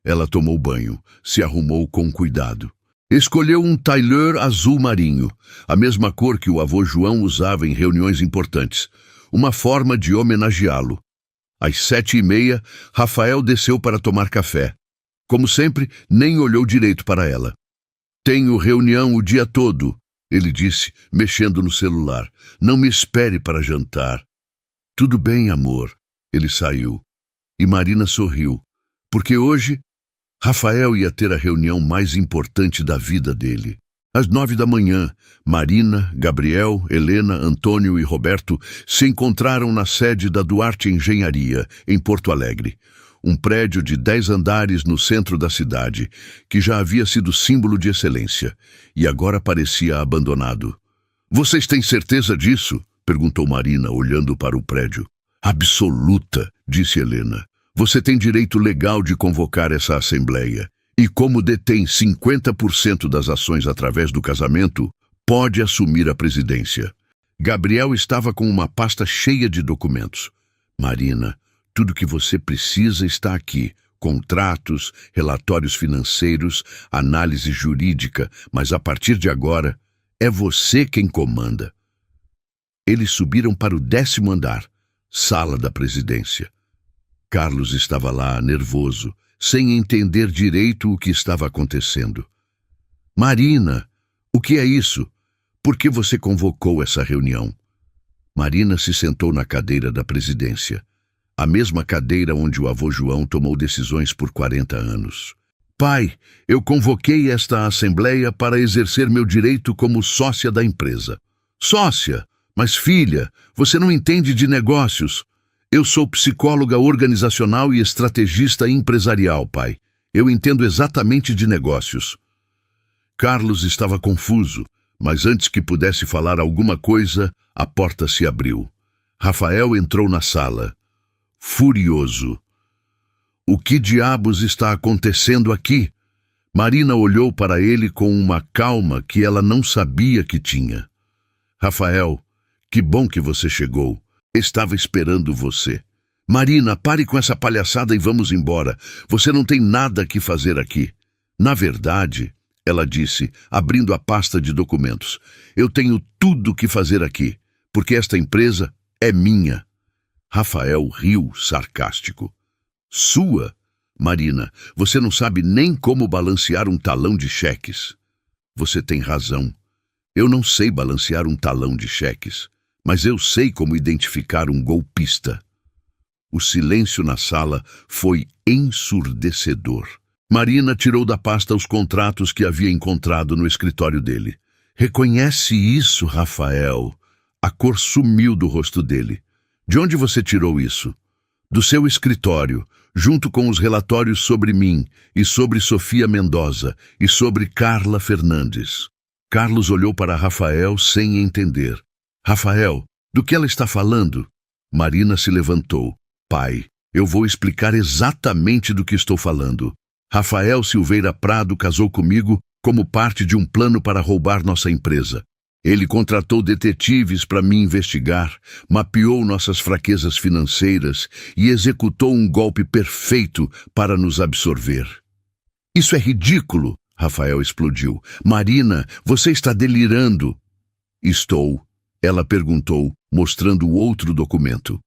Ela tomou banho, se arrumou com cuidado. Escolheu um tailleur azul marinho, a mesma cor que o avô João usava em reuniões importantes, uma forma de homenageá-lo. Às 7h30, Rafael desceu para tomar café. Como sempre, nem olhou direito para ela. Tenho reunião o dia todo, ele disse, mexendo no celular. Não me espere para jantar. Tudo bem, amor. Ele saiu. E Marina sorriu, porque hoje Rafael ia ter a reunião mais importante da vida dele. Às 9 da manhã, Marina, Gabriel, Helena, Antônio e Roberto se encontraram na sede da Duarte Engenharia, em Porto Alegre. Um prédio de 10 andares no centro da cidade, que já havia sido símbolo de excelência, e agora parecia abandonado. Vocês têm certeza disso? Perguntou Marina, olhando para o prédio. Absoluta, disse Helena. Você tem direito legal de convocar essa assembleia. E como detém 50% das ações através do casamento, pode assumir a presidência. Gabriel estava com uma pasta cheia de documentos. Marina, tudo que você precisa está aqui. Contratos, relatórios financeiros, análise jurídica, mas a partir de agora, é você quem comanda. Eles subiram para o 10º andar, sala da presidência. Carlos estava lá, nervoso, sem entender direito o que estava acontecendo. Marina, o que é isso? Por que você convocou essa reunião? Marina se sentou na cadeira da presidência, a mesma cadeira onde o avô João tomou decisões por 40 anos. Pai, eu convoquei esta assembleia para exercer meu direito como sócia da empresa. Sócia? Mas filha, você não entende de negócios. Eu sou psicóloga organizacional e estrategista empresarial, pai. Eu entendo exatamente de negócios. Carlos estava confuso, mas antes que pudesse falar alguma coisa, a porta se abriu. Rafael entrou na sala, furioso. O que diabos está acontecendo aqui? Marina olhou para ele com uma calma que ela não sabia que tinha. Rafael, que bom que você chegou. Estava esperando você. Marina, pare com essa palhaçada e vamos embora. Você não tem nada que fazer aqui. Na verdade, ela disse, abrindo a pasta de documentos, eu tenho tudo que fazer aqui, porque esta empresa é minha. Rafael riu, sarcástico. Sua? Marina, você não sabe nem como balancear um talão de cheques. Você tem razão. Eu não sei balancear um talão de cheques. Mas eu sei como identificar um golpista. O silêncio na sala foi ensurdecedor. Marina tirou da pasta os contratos que havia encontrado no escritório dele. Reconhece isso, Rafael? A cor sumiu do rosto dele. De onde você tirou isso? Do seu escritório, junto com os relatórios sobre mim, e sobre Sofia Mendoza, e sobre Carla Fernandes. Carlos olhou para Rafael sem entender. Rafael, do que ela está falando? Marina se levantou. Pai, eu vou explicar exatamente do que estou falando. Rafael Silveira Prado casou comigo como parte de um plano para roubar nossa empresa. Ele contratou detetives para me investigar, mapeou nossas fraquezas financeiras e executou um golpe perfeito para nos absorver. Isso é ridículo, Rafael explodiu. Marina, você está delirando. Estou. Ela perguntou, mostrando o outro documento.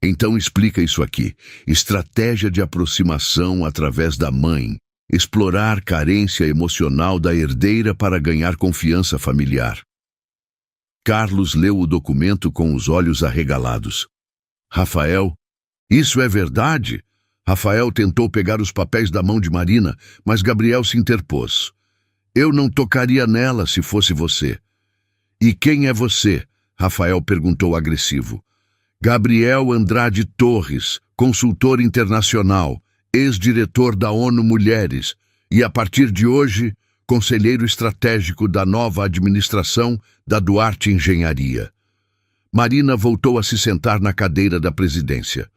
Então explica isso aqui. Estratégia de aproximação através da mãe. Explorar carência emocional da herdeira para ganhar confiança familiar. Carlos leu o documento com os olhos arregalados. Rafael, isso é verdade? Rafael tentou pegar os papéis da mão de Marina, mas Gabriel se interpôs. Eu não tocaria nela se fosse você. E quem é você? Rafael perguntou agressivo. Gabriel Andrade Torres, consultor internacional, ex-diretor da ONU Mulheres e, a partir de hoje, conselheiro estratégico da nova administração da Duarte Engenharia. Marina voltou a se sentar na cadeira da presidência.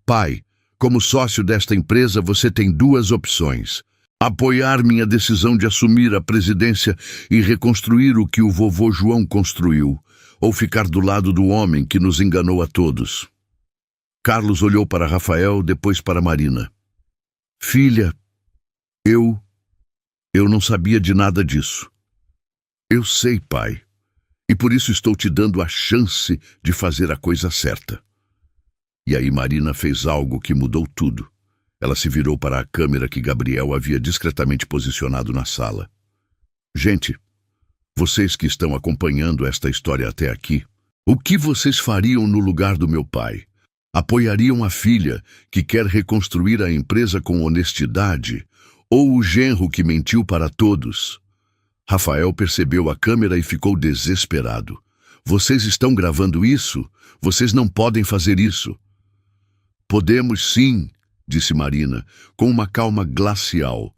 Pai, como sócio desta empresa, você tem duas opções: apoiar minha decisão de assumir a presidência e reconstruir o que o vovô João construiu, ou ficar do lado do homem que nos enganou a todos. Carlos olhou para Rafael, depois para Marina. Filha, eu não sabia de nada disso. Eu sei, pai, e por isso estou te dando a chance de fazer a coisa certa. E aí Marina fez algo que mudou tudo. Ela se virou para a câmera que Gabriel havia discretamente posicionado na sala. Gente, vocês que estão acompanhando esta história até aqui, o que vocês fariam no lugar do meu pai? Apoiariam a filha, que quer reconstruir a empresa com honestidade, ou o genro que mentiu para todos? Rafael percebeu a câmera e ficou desesperado. Vocês estão gravando isso? Vocês não podem fazer isso. Podemos sim, disse Marina, com uma calma glacial.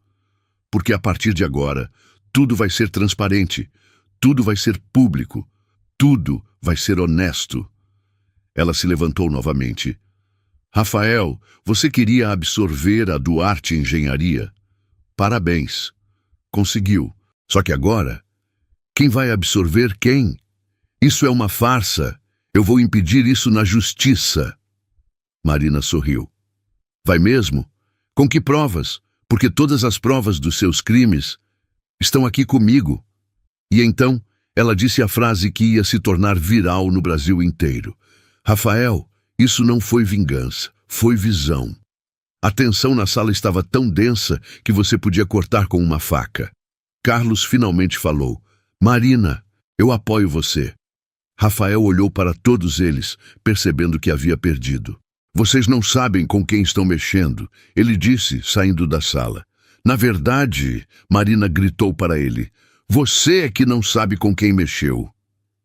Porque a partir de agora, tudo vai ser transparente, tudo vai ser público, tudo vai ser honesto. Ela se levantou novamente. Rafael, você queria absorver a Duarte Engenharia? Parabéns. Conseguiu. Só que agora, quem vai absorver quem? Isso é uma farsa. Eu vou impedir isso na justiça. Marina sorriu. Vai mesmo? Com que provas? Porque todas as provas dos seus crimes estão aqui comigo. E então, ela disse a frase que ia se tornar viral no Brasil inteiro. Rafael, isso não foi vingança, foi visão. A tensão na sala estava tão densa que você podia cortar com uma faca. Carlos finalmente falou. Marina, eu apoio você. Rafael olhou para todos eles, percebendo que havia perdido. Vocês não sabem com quem estão mexendo, ele disse, saindo da sala. Na verdade, Marina gritou para ele, você é que não sabe com quem mexeu.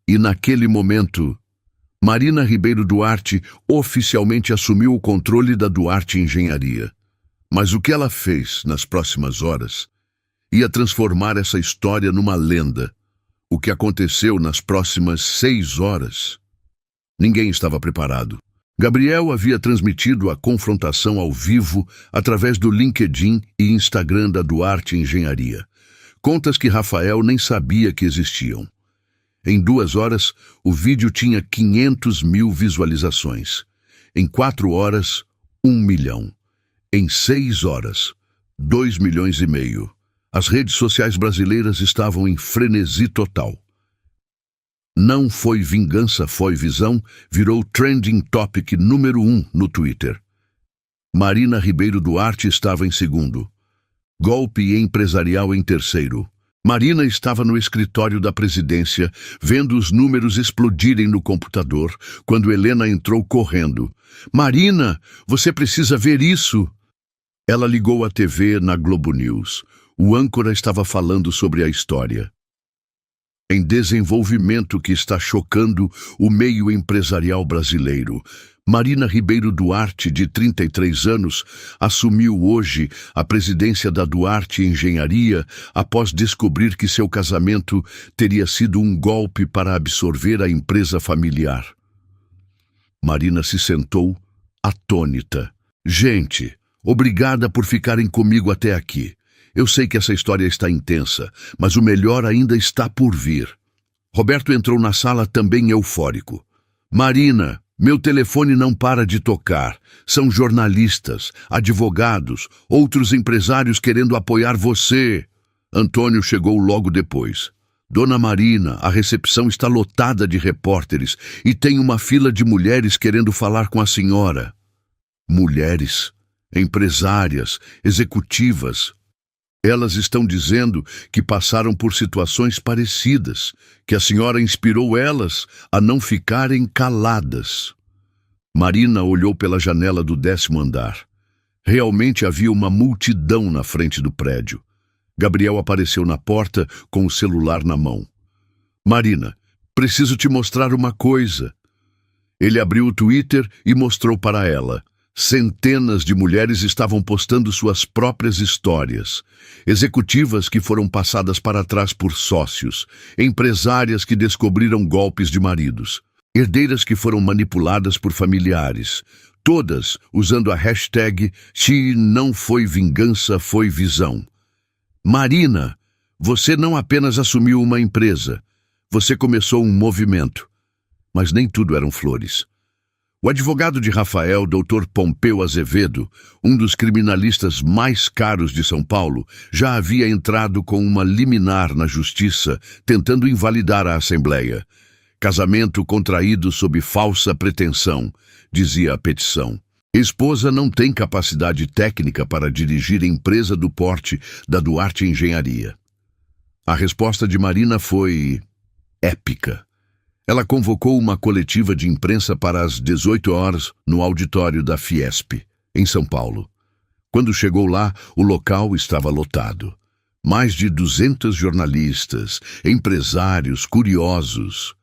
E naquele momento, Marina Ribeiro Duarte oficialmente assumiu o controle da Duarte Engenharia. Mas o que ela fez nas próximas horas ia transformar essa história numa lenda. O que aconteceu nas próximas 6 horas? Ninguém estava preparado. Gabriel havia transmitido a confrontação ao vivo através do LinkedIn e Instagram da Duarte Engenharia. Contas que Rafael nem sabia que existiam. Em 2 horas, o vídeo tinha 500 mil visualizações. Em 4 horas, 1 milhão. Em 6 horas, 2,5 milhões. As redes sociais brasileiras estavam em frenesi total. Não foi vingança, foi visão, virou trending topic número 1 no Twitter. Marina Ribeiro Duarte estava em segundo. Golpe empresarial em terceiro. Marina estava no escritório da presidência, vendo os números explodirem no computador, quando Helena entrou correndo. Marina, você precisa ver isso! Ela ligou a TV na Globo News. O âncora estava falando sobre a história em desenvolvimento que está chocando o meio empresarial brasileiro. Marina Ribeiro Duarte, de 33 anos, assumiu hoje a presidência da Duarte Engenharia após descobrir que seu casamento teria sido um golpe para absorver a empresa familiar. Marina se sentou, atônita. Gente, obrigada por ficarem comigo até aqui. Eu sei que essa história está intensa, mas o melhor ainda está por vir. Roberto entrou na sala também eufórico. Marina, meu telefone não para de tocar. São jornalistas, advogados, outros empresários querendo apoiar você. Antônio chegou logo depois. Dona Marina, a recepção está lotada de repórteres e tem uma fila de mulheres querendo falar com a senhora. Mulheres, empresárias, executivas. Elas estão dizendo que passaram por situações parecidas, que a senhora inspirou elas a não ficarem caladas. Marina olhou pela janela do 10º andar. Realmente havia uma multidão na frente do prédio. Gabriel apareceu na porta com o celular na mão. Marina, preciso te mostrar uma coisa. Ele abriu o Twitter e mostrou para ela. Centenas de mulheres estavam postando suas próprias histórias. Executivas que foram passadas para trás por sócios, empresárias que descobriram golpes de maridos, herdeiras que foram manipuladas por familiares, todas usando a hashtag "Se não foi vingança, foi visão". Marina, você não apenas assumiu uma empresa, você começou um movimento. Mas nem tudo eram flores. O advogado de Rafael, Dr. Pompeu Azevedo, um dos criminalistas mais caros de São Paulo, já havia entrado com uma liminar na justiça, tentando invalidar a Assembleia. Casamento contraído sob falsa pretensão, dizia a petição. Esposa não tem capacidade técnica para dirigir empresa do porte da Duarte Engenharia. A resposta de Marina foi épica. Ela convocou uma coletiva de imprensa para as 18 horas no auditório da Fiesp, em São Paulo. Quando chegou lá, o local estava lotado. Mais de 200 jornalistas, empresários, curiosos.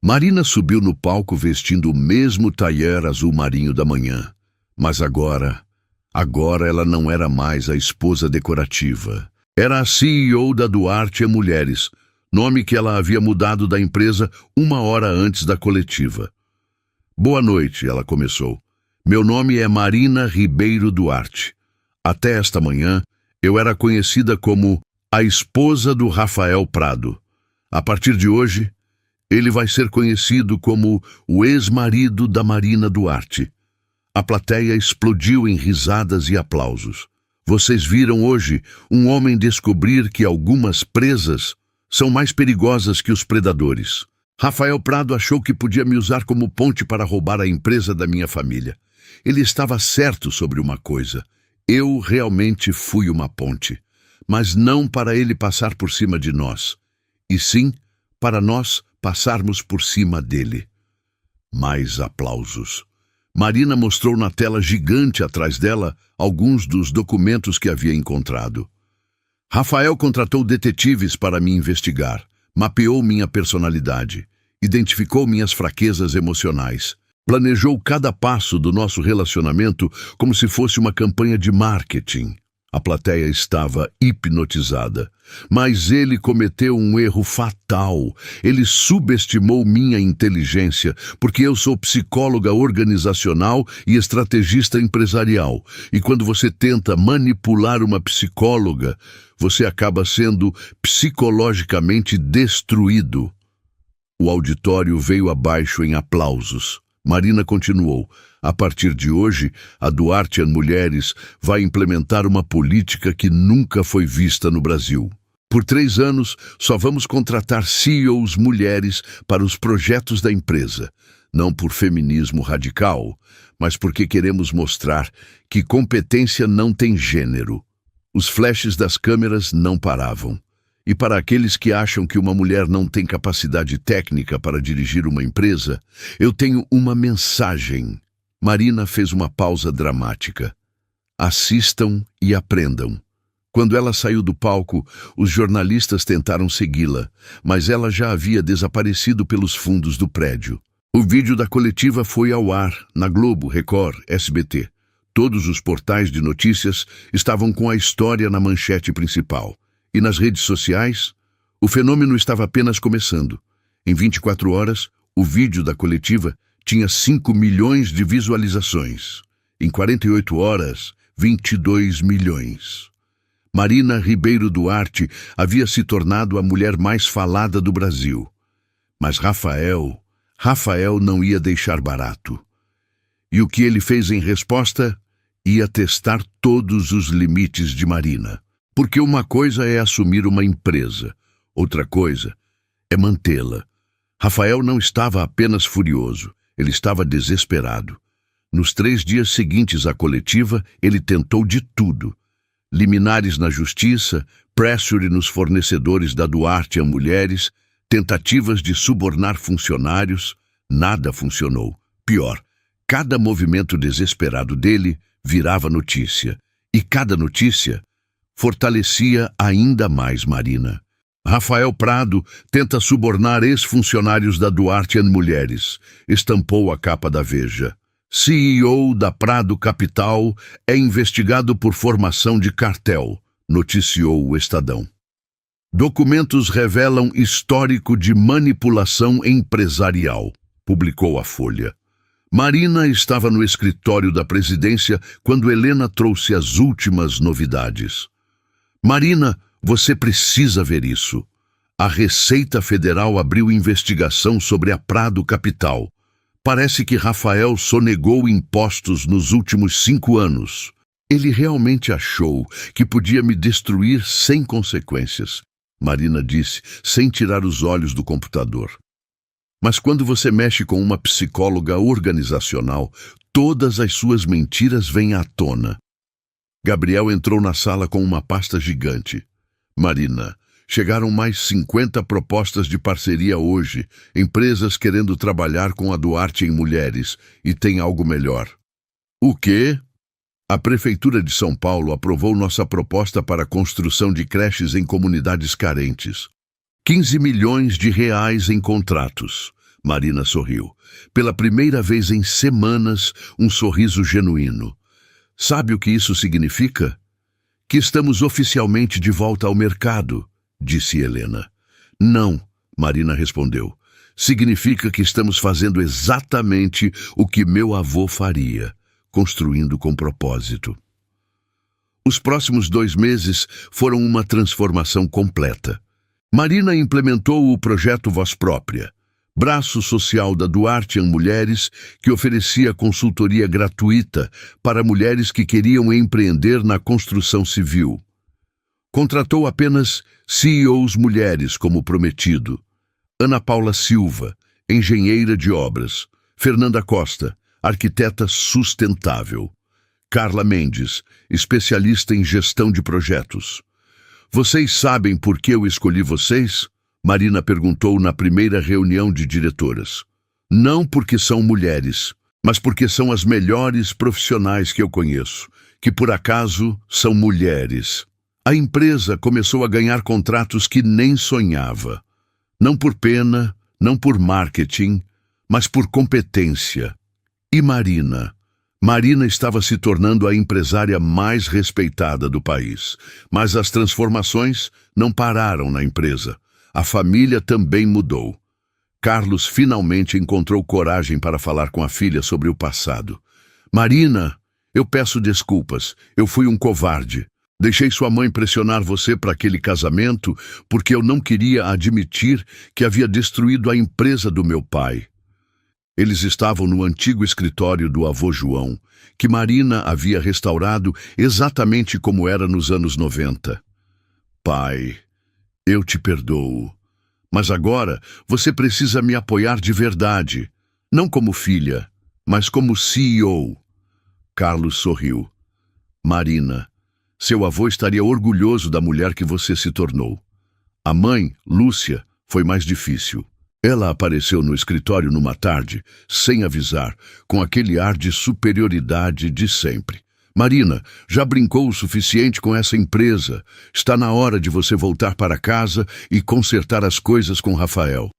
Marina subiu no palco vestindo o mesmo tailleur azul marinho da manhã. Mas agora ela não era mais a esposa decorativa. Era a CEO da Duarte Mulheres, nome que ela havia mudado da empresa 1 hora antes da coletiva. Boa noite, ela começou. Meu nome é Marina Ribeiro Duarte. Até esta manhã, eu era conhecida como a esposa do Rafael Prado. A partir de hoje, ele vai ser conhecido como o ex-marido da Marina Duarte. A plateia explodiu em risadas e aplausos. Vocês viram hoje um homem descobrir que algumas presas são mais perigosas que os predadores. Rafael Prado achou que podia me usar como ponte para roubar a empresa da minha família. Ele estava certo sobre uma coisa. Eu realmente fui uma ponte, mas não para ele passar por cima de nós, e sim para nós passarmos por cima dele. Mais aplausos. Marina mostrou na tela gigante atrás dela alguns dos documentos que havia encontrado. Rafael contratou detetives para me investigar, mapeou minha personalidade, identificou minhas fraquezas emocionais, planejou cada passo do nosso relacionamento como se fosse uma campanha de marketing. A plateia estava hipnotizada, mas ele cometeu um erro fatal. Ele subestimou minha inteligência, porque eu sou psicóloga organizacional e estrategista empresarial. E quando você tenta manipular uma psicóloga, você acaba sendo psicologicamente destruído. O auditório veio abaixo em aplausos. Marina continuou. A partir de hoje, a Duarte Mulheres vai implementar uma política que nunca foi vista no Brasil. Por 3 anos, só vamos contratar CEOs mulheres para os projetos da empresa. Não por feminismo radical, mas porque queremos mostrar que competência não tem gênero. Os flashes das câmeras não paravam. E para aqueles que acham que uma mulher não tem capacidade técnica para dirigir uma empresa, eu tenho uma mensagem. Marina fez uma pausa dramática. Assistam e aprendam. Quando ela saiu do palco, os jornalistas tentaram segui-la, mas ela já havia desaparecido pelos fundos do prédio. O vídeo da coletiva foi ao ar, na Globo, Record, SBT. Todos os portais de notícias estavam com a história na manchete principal. E nas redes sociais, o fenômeno estava apenas começando. Em 24 horas, o vídeo da coletiva tinha 5 milhões de visualizações. Em 48 horas, 22 milhões. Marina Ribeiro Duarte havia se tornado a mulher mais falada do Brasil. Mas Rafael não ia deixar barato. E o que ele fez em resposta? Ia testar todos os limites de Marina. Porque uma coisa é assumir uma empresa, outra coisa é mantê-la. Rafael não estava apenas furioso, ele estava desesperado. Nos 3 dias seguintes à coletiva, ele tentou de tudo. Liminares na justiça, pressure nos fornecedores da Duarte Mulheres, tentativas de subornar funcionários, nada funcionou. Pior, cada movimento desesperado dele virava notícia, e cada notícia fortalecia ainda mais Marina. Rafael Prado tenta subornar ex-funcionários da Duarte Mulheres. Estampou a capa da Veja. CEO da Prado Capital é investigado por formação de cartel, noticiou o Estadão. Documentos revelam histórico de manipulação empresarial, publicou a Folha. Marina estava no escritório da presidência quando Helena trouxe as últimas novidades. Marina, você precisa ver isso. A Receita Federal abriu investigação sobre a Prado Capital. Parece que Rafael sonegou impostos nos últimos 5 anos. Ele realmente achou que podia me destruir sem consequências, Marina disse, sem tirar os olhos do computador. Mas quando você mexe com uma psicóloga organizacional, todas as suas mentiras vêm à tona. Gabriel entrou na sala com uma pasta gigante. Marina, chegaram mais 50 propostas de parceria hoje, empresas querendo trabalhar com a Duarte Mulheres, e tem algo melhor. O quê? A Prefeitura de São Paulo aprovou nossa proposta para a construção de creches em comunidades carentes. 15 milhões de reais em contratos. Marina sorriu. Pela primeira vez em semanas, um sorriso genuíno. Sabe o que isso significa? Que estamos oficialmente de volta ao mercado, disse Helena. Não, Marina respondeu. Significa que estamos fazendo exatamente o que meu avô faria, construindo com propósito. Os próximos 2 meses foram uma transformação completa. Marina implementou o projeto Voz Própria, braço social da Duarte Mulheres, que oferecia consultoria gratuita para mulheres que queriam empreender na construção civil. Contratou apenas CEOs mulheres como prometido. Ana Paula Silva, engenheira de obras. Fernanda Costa, arquiteta sustentável. Carla Mendes, especialista em gestão de projetos. Vocês sabem por que eu escolhi vocês? Marina perguntou na primeira reunião de diretoras. Não porque são mulheres, mas porque são as melhores profissionais que eu conheço, que por acaso são mulheres. A empresa começou a ganhar contratos que nem sonhava. Não por pena, não por marketing, mas por competência. E Marina? Marina estava se tornando a empresária mais respeitada do país. Mas as transformações não pararam na empresa. A família também mudou. Carlos finalmente encontrou coragem para falar com a filha sobre o passado. Marina, eu peço desculpas. Eu fui um covarde. Deixei sua mãe pressionar você para aquele casamento porque eu não queria admitir que havia destruído a empresa do meu pai. Eles estavam no antigo escritório do avô João, que Marina havia restaurado exatamente como era nos anos 90. Pai, eu te perdoo, mas agora você precisa me apoiar de verdade, não como filha, mas como CEO. Carlos sorriu. Marina, seu avô estaria orgulhoso da mulher que você se tornou. A mãe, Lúcia, foi mais difícil. Ela apareceu no escritório numa tarde, sem avisar, com aquele ar de superioridade de sempre. Marina, já brincou o suficiente com essa empresa. Está na hora de você voltar para casa e consertar as coisas com Rafael.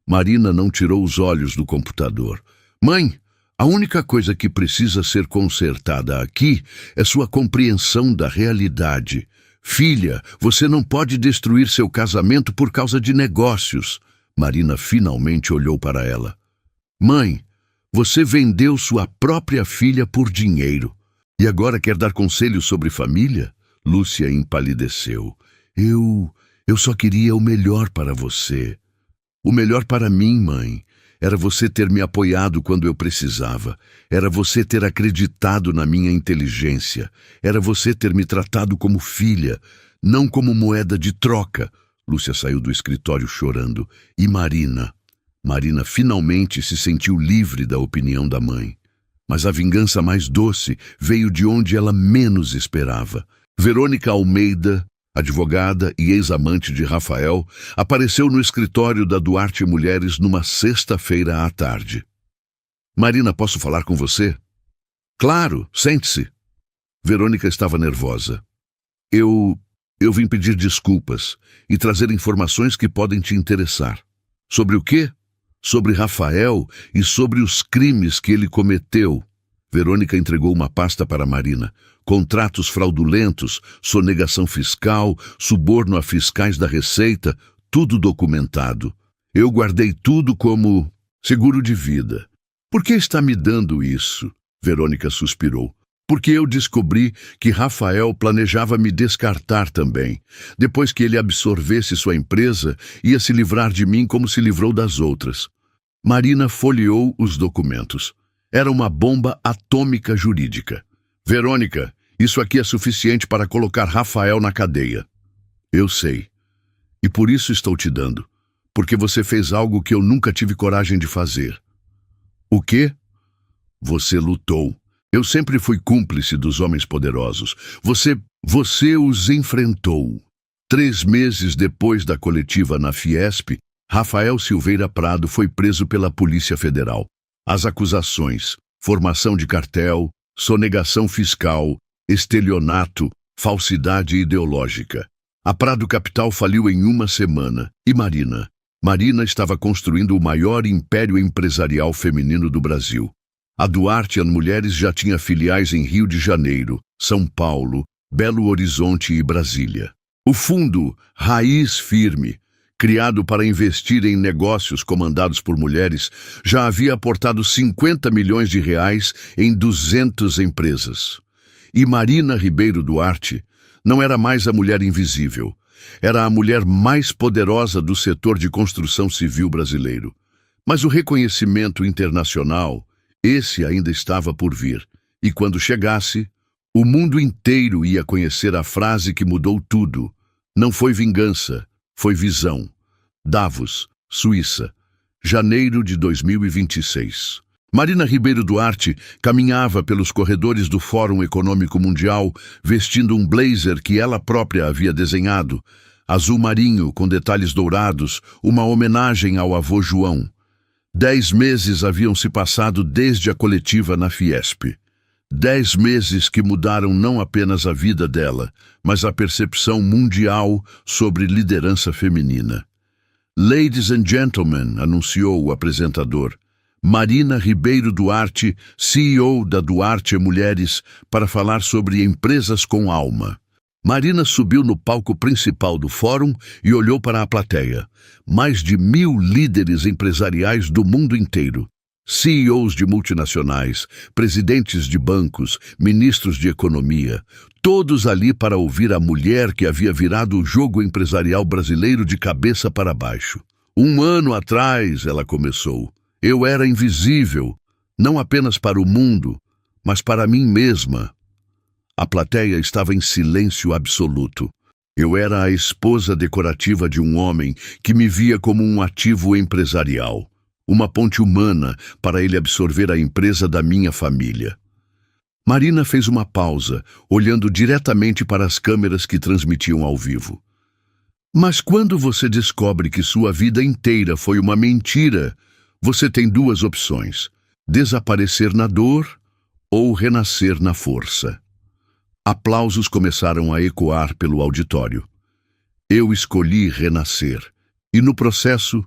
Marina não tirou os olhos do computador. Mãe, a única coisa que precisa ser consertada aqui é sua compreensão da realidade. Filha, você não pode destruir seu casamento por causa de negócios. Marina finalmente olhou para ela. Mãe, você vendeu sua própria filha por dinheiro. E agora quer dar conselhos sobre família? Lúcia empalideceu. Eu só queria o melhor para você. O melhor para mim, mãe. Era você ter me apoiado quando eu precisava. Era você ter acreditado na minha inteligência. Era você ter me tratado como filha, não como moeda de troca. Lúcia saiu do escritório chorando. E Marina? Marina finalmente se sentiu livre da opinião da mãe. Mas a vingança mais doce veio de onde ela menos esperava. Verônica Almeida, advogada e ex-amante de Rafael, apareceu no escritório da Duarte Mulheres numa sexta-feira à tarde. Marina, posso falar com você? Claro, sente-se. Verônica estava nervosa. Eu Eu vim pedir desculpas e trazer informações que podem te interessar. Sobre o quê? Sobre Rafael e sobre os crimes que ele cometeu. Verônica entregou uma pasta para Marina. Contratos fraudulentos, sonegação fiscal, suborno a fiscais da Receita, tudo documentado. Eu guardei tudo como seguro de vida. Por que está me dando isso? Verônica suspirou. Porque eu descobri que Rafael planejava me descartar também. Depois que ele absorvesse sua empresa, ia se livrar de mim como se livrou das outras. Marina folheou os documentos. Era uma bomba atômica jurídica. Verônica, isso aqui é suficiente para colocar Rafael na cadeia. Eu sei. E por isso estou te dando. Porque você fez algo que eu nunca tive coragem de fazer. O quê? Você lutou. Eu sempre fui cúmplice dos homens poderosos. Você os enfrentou. 3 meses depois da coletiva na Fiesp, Rafael Silveira Prado foi preso pela Polícia Federal. As acusações: formação de cartel, sonegação fiscal, estelionato, falsidade ideológica. A Prado Capital faliu em 1 semana. E Marina? Marina estava construindo o maior império empresarial feminino do Brasil. A Duarte Mulheres já tinha filiais em Rio de Janeiro, São Paulo, Belo Horizonte e Brasília. O fundo Raiz Firme, criado para investir em negócios comandados por mulheres, já havia aportado 50 milhões de reais em 200 empresas. E Marina Ribeiro Duarte não era mais a mulher invisível. Era a mulher mais poderosa do setor de construção civil brasileiro. Mas o reconhecimento internacional, esse ainda estava por vir. E quando chegasse, o mundo inteiro ia conhecer a frase que mudou tudo. Não foi vingança, foi visão. Davos, Suíça, janeiro de 2026. Marina Ribeiro Duarte caminhava pelos corredores do Fórum Econômico Mundial vestindo um blazer que ela própria havia desenhado, azul marinho com detalhes dourados, uma homenagem ao avô João. 10 meses haviam se passado desde a coletiva na Fiesp. 10 meses que mudaram não apenas a vida dela, mas a percepção mundial sobre liderança feminina. Ladies and gentlemen, anunciou o apresentador, Marina Ribeiro Duarte, CEO da Duarte Mulheres, para falar sobre empresas com alma. Marina subiu no palco principal do fórum e olhou para a plateia. Mais de 1000 líderes empresariais do mundo inteiro. CEOs de multinacionais, presidentes de bancos, ministros de economia, todos ali para ouvir a mulher que havia virado o jogo empresarial brasileiro de cabeça para baixo. 1 ano atrás, ela começou, eu era invisível, não apenas para o mundo, mas para mim mesma. A plateia estava em silêncio absoluto. Eu era a esposa decorativa de um homem que me via como um ativo empresarial, uma ponte humana para ele absorver a empresa da minha família. Marina fez uma pausa, olhando diretamente para as câmeras que transmitiam ao vivo. Mas quando você descobre que sua vida inteira foi uma mentira, você tem 2 opções: desaparecer na dor ou renascer na força. Aplausos começaram a ecoar pelo auditório. Eu escolhi renascer, e no processo,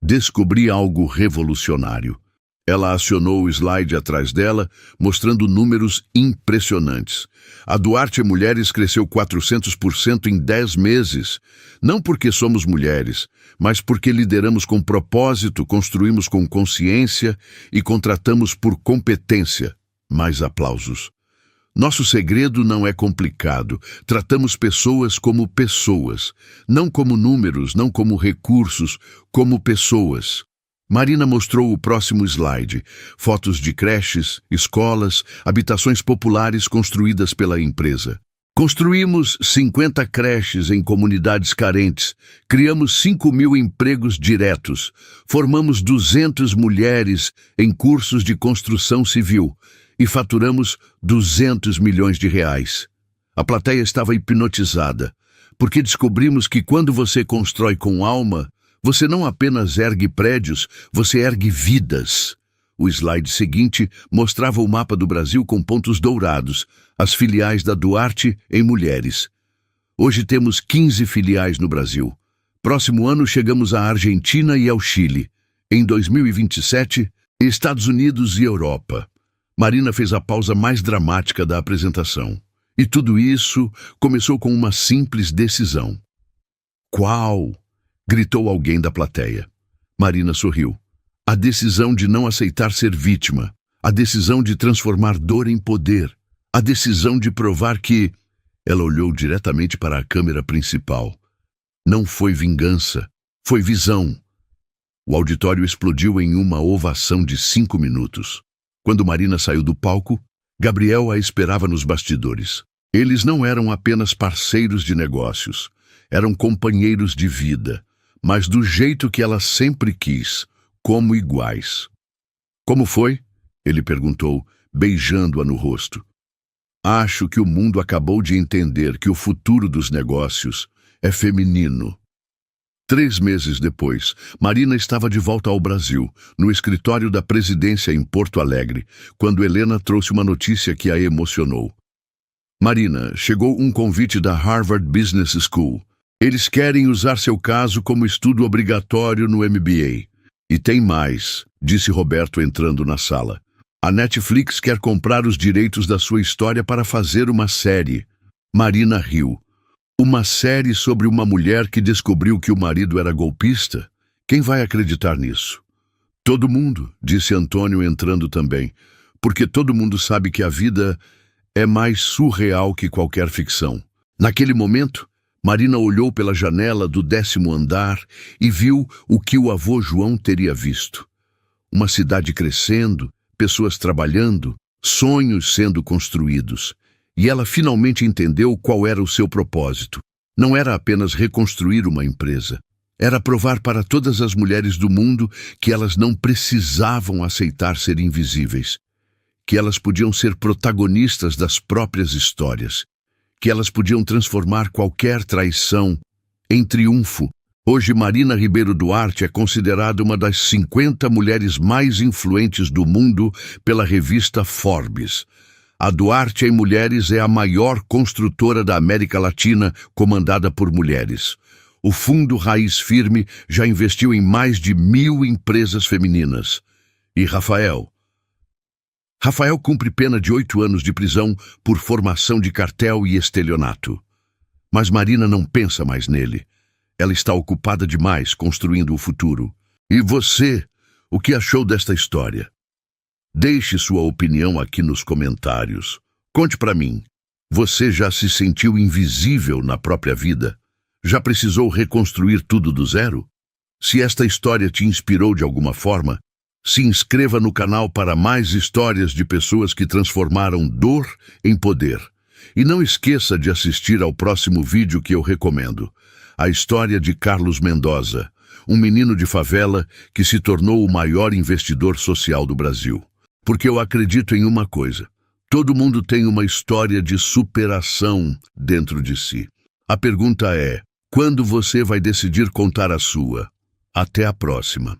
descobri algo revolucionário. Ela acionou o slide atrás dela, mostrando números impressionantes. A Duarte Mulheres cresceu 400% em 10 meses. Não porque somos mulheres, mas porque lideramos com propósito, construímos com consciência e contratamos por competência. Mais aplausos. Nosso segredo não é complicado. Tratamos pessoas como pessoas. Não como números, não como recursos, como pessoas. Marina mostrou o próximo slide. Fotos de creches, escolas, habitações populares construídas pela empresa. Construímos 50 creches em comunidades carentes. Criamos 5.000 empregos diretos. Formamos 200 mulheres em cursos de construção civil. E faturamos 200 milhões de reais. A plateia estava hipnotizada, porque descobrimos que quando você constrói com alma, você não apenas ergue prédios, você ergue vidas. O slide seguinte mostrava o mapa do Brasil com pontos dourados, as filiais da Duarte em mulheres. Hoje temos 15 filiais no Brasil. Próximo ano chegamos à Argentina e ao Chile. Em 2027, Estados Unidos e Europa. Marina fez a pausa mais dramática da apresentação. E tudo isso começou com uma simples decisão. "Qual?" gritou alguém da plateia. Marina sorriu. A decisão de não aceitar ser vítima. A decisão de transformar dor em poder. A decisão de provar que... Ela olhou diretamente para a câmera principal. Não foi vingança, foi visão. O auditório explodiu em uma ovação de 5 minutos. Quando Marina saiu do palco, Gabriel a esperava nos bastidores. Eles não eram apenas parceiros de negócios, eram companheiros de vida, mas do jeito que ela sempre quis, como iguais. "Como foi?" ele perguntou, beijando-a no rosto. "Acho que o mundo acabou de entender que o futuro dos negócios é feminino." 3 meses depois, Marina estava de volta ao Brasil, no escritório da presidência em Porto Alegre, quando Helena trouxe uma notícia que a emocionou. "Marina, chegou um convite da Harvard Business School. Eles querem usar seu caso como estudo obrigatório no MBA. E tem mais", disse Roberto entrando na sala. "A Netflix quer comprar os direitos da sua história para fazer uma série." Marina riu. "Uma série sobre uma mulher que descobriu que o marido era golpista? Quem vai acreditar nisso?" "Todo mundo", disse Antônio entrando também, "porque todo mundo sabe que a vida é mais surreal que qualquer ficção." Naquele momento, Marina olhou pela janela do 10º andar e viu o que o avô João teria visto. Uma cidade crescendo, pessoas trabalhando, sonhos sendo construídos. E ela finalmente entendeu qual era o seu propósito. Não era apenas reconstruir uma empresa. Era provar para todas as mulheres do mundo que elas não precisavam aceitar ser invisíveis. Que elas podiam ser protagonistas das próprias histórias. Que elas podiam transformar qualquer traição em triunfo. Hoje, Marina Ribeiro Duarte é considerada uma das 50 mulheres mais influentes do mundo pela revista Forbes. A Duarte em Mulheres é a maior construtora da América Latina comandada por mulheres. O Fundo Raiz Firme já investiu em mais de 1.000 empresas femininas. E Rafael cumpre pena de 8 anos de prisão por formação de cartel e estelionato. Mas Marina não pensa mais nele. Ela está ocupada demais construindo o futuro. E você, o que achou desta história? Deixe sua opinião aqui nos comentários. Conte para mim. Você já se sentiu invisível na própria vida? Já precisou reconstruir tudo do zero? Se esta história te inspirou de alguma forma, se inscreva no canal para mais histórias de pessoas que transformaram dor em poder. E não esqueça de assistir ao próximo vídeo que eu recomendo. A história de Carlos Mendoza, um menino de favela que se tornou o maior investidor social do Brasil. Porque eu acredito em uma coisa. Todo mundo tem uma história de superação dentro de si. A pergunta é, quando você vai decidir contar a sua? Até a próxima.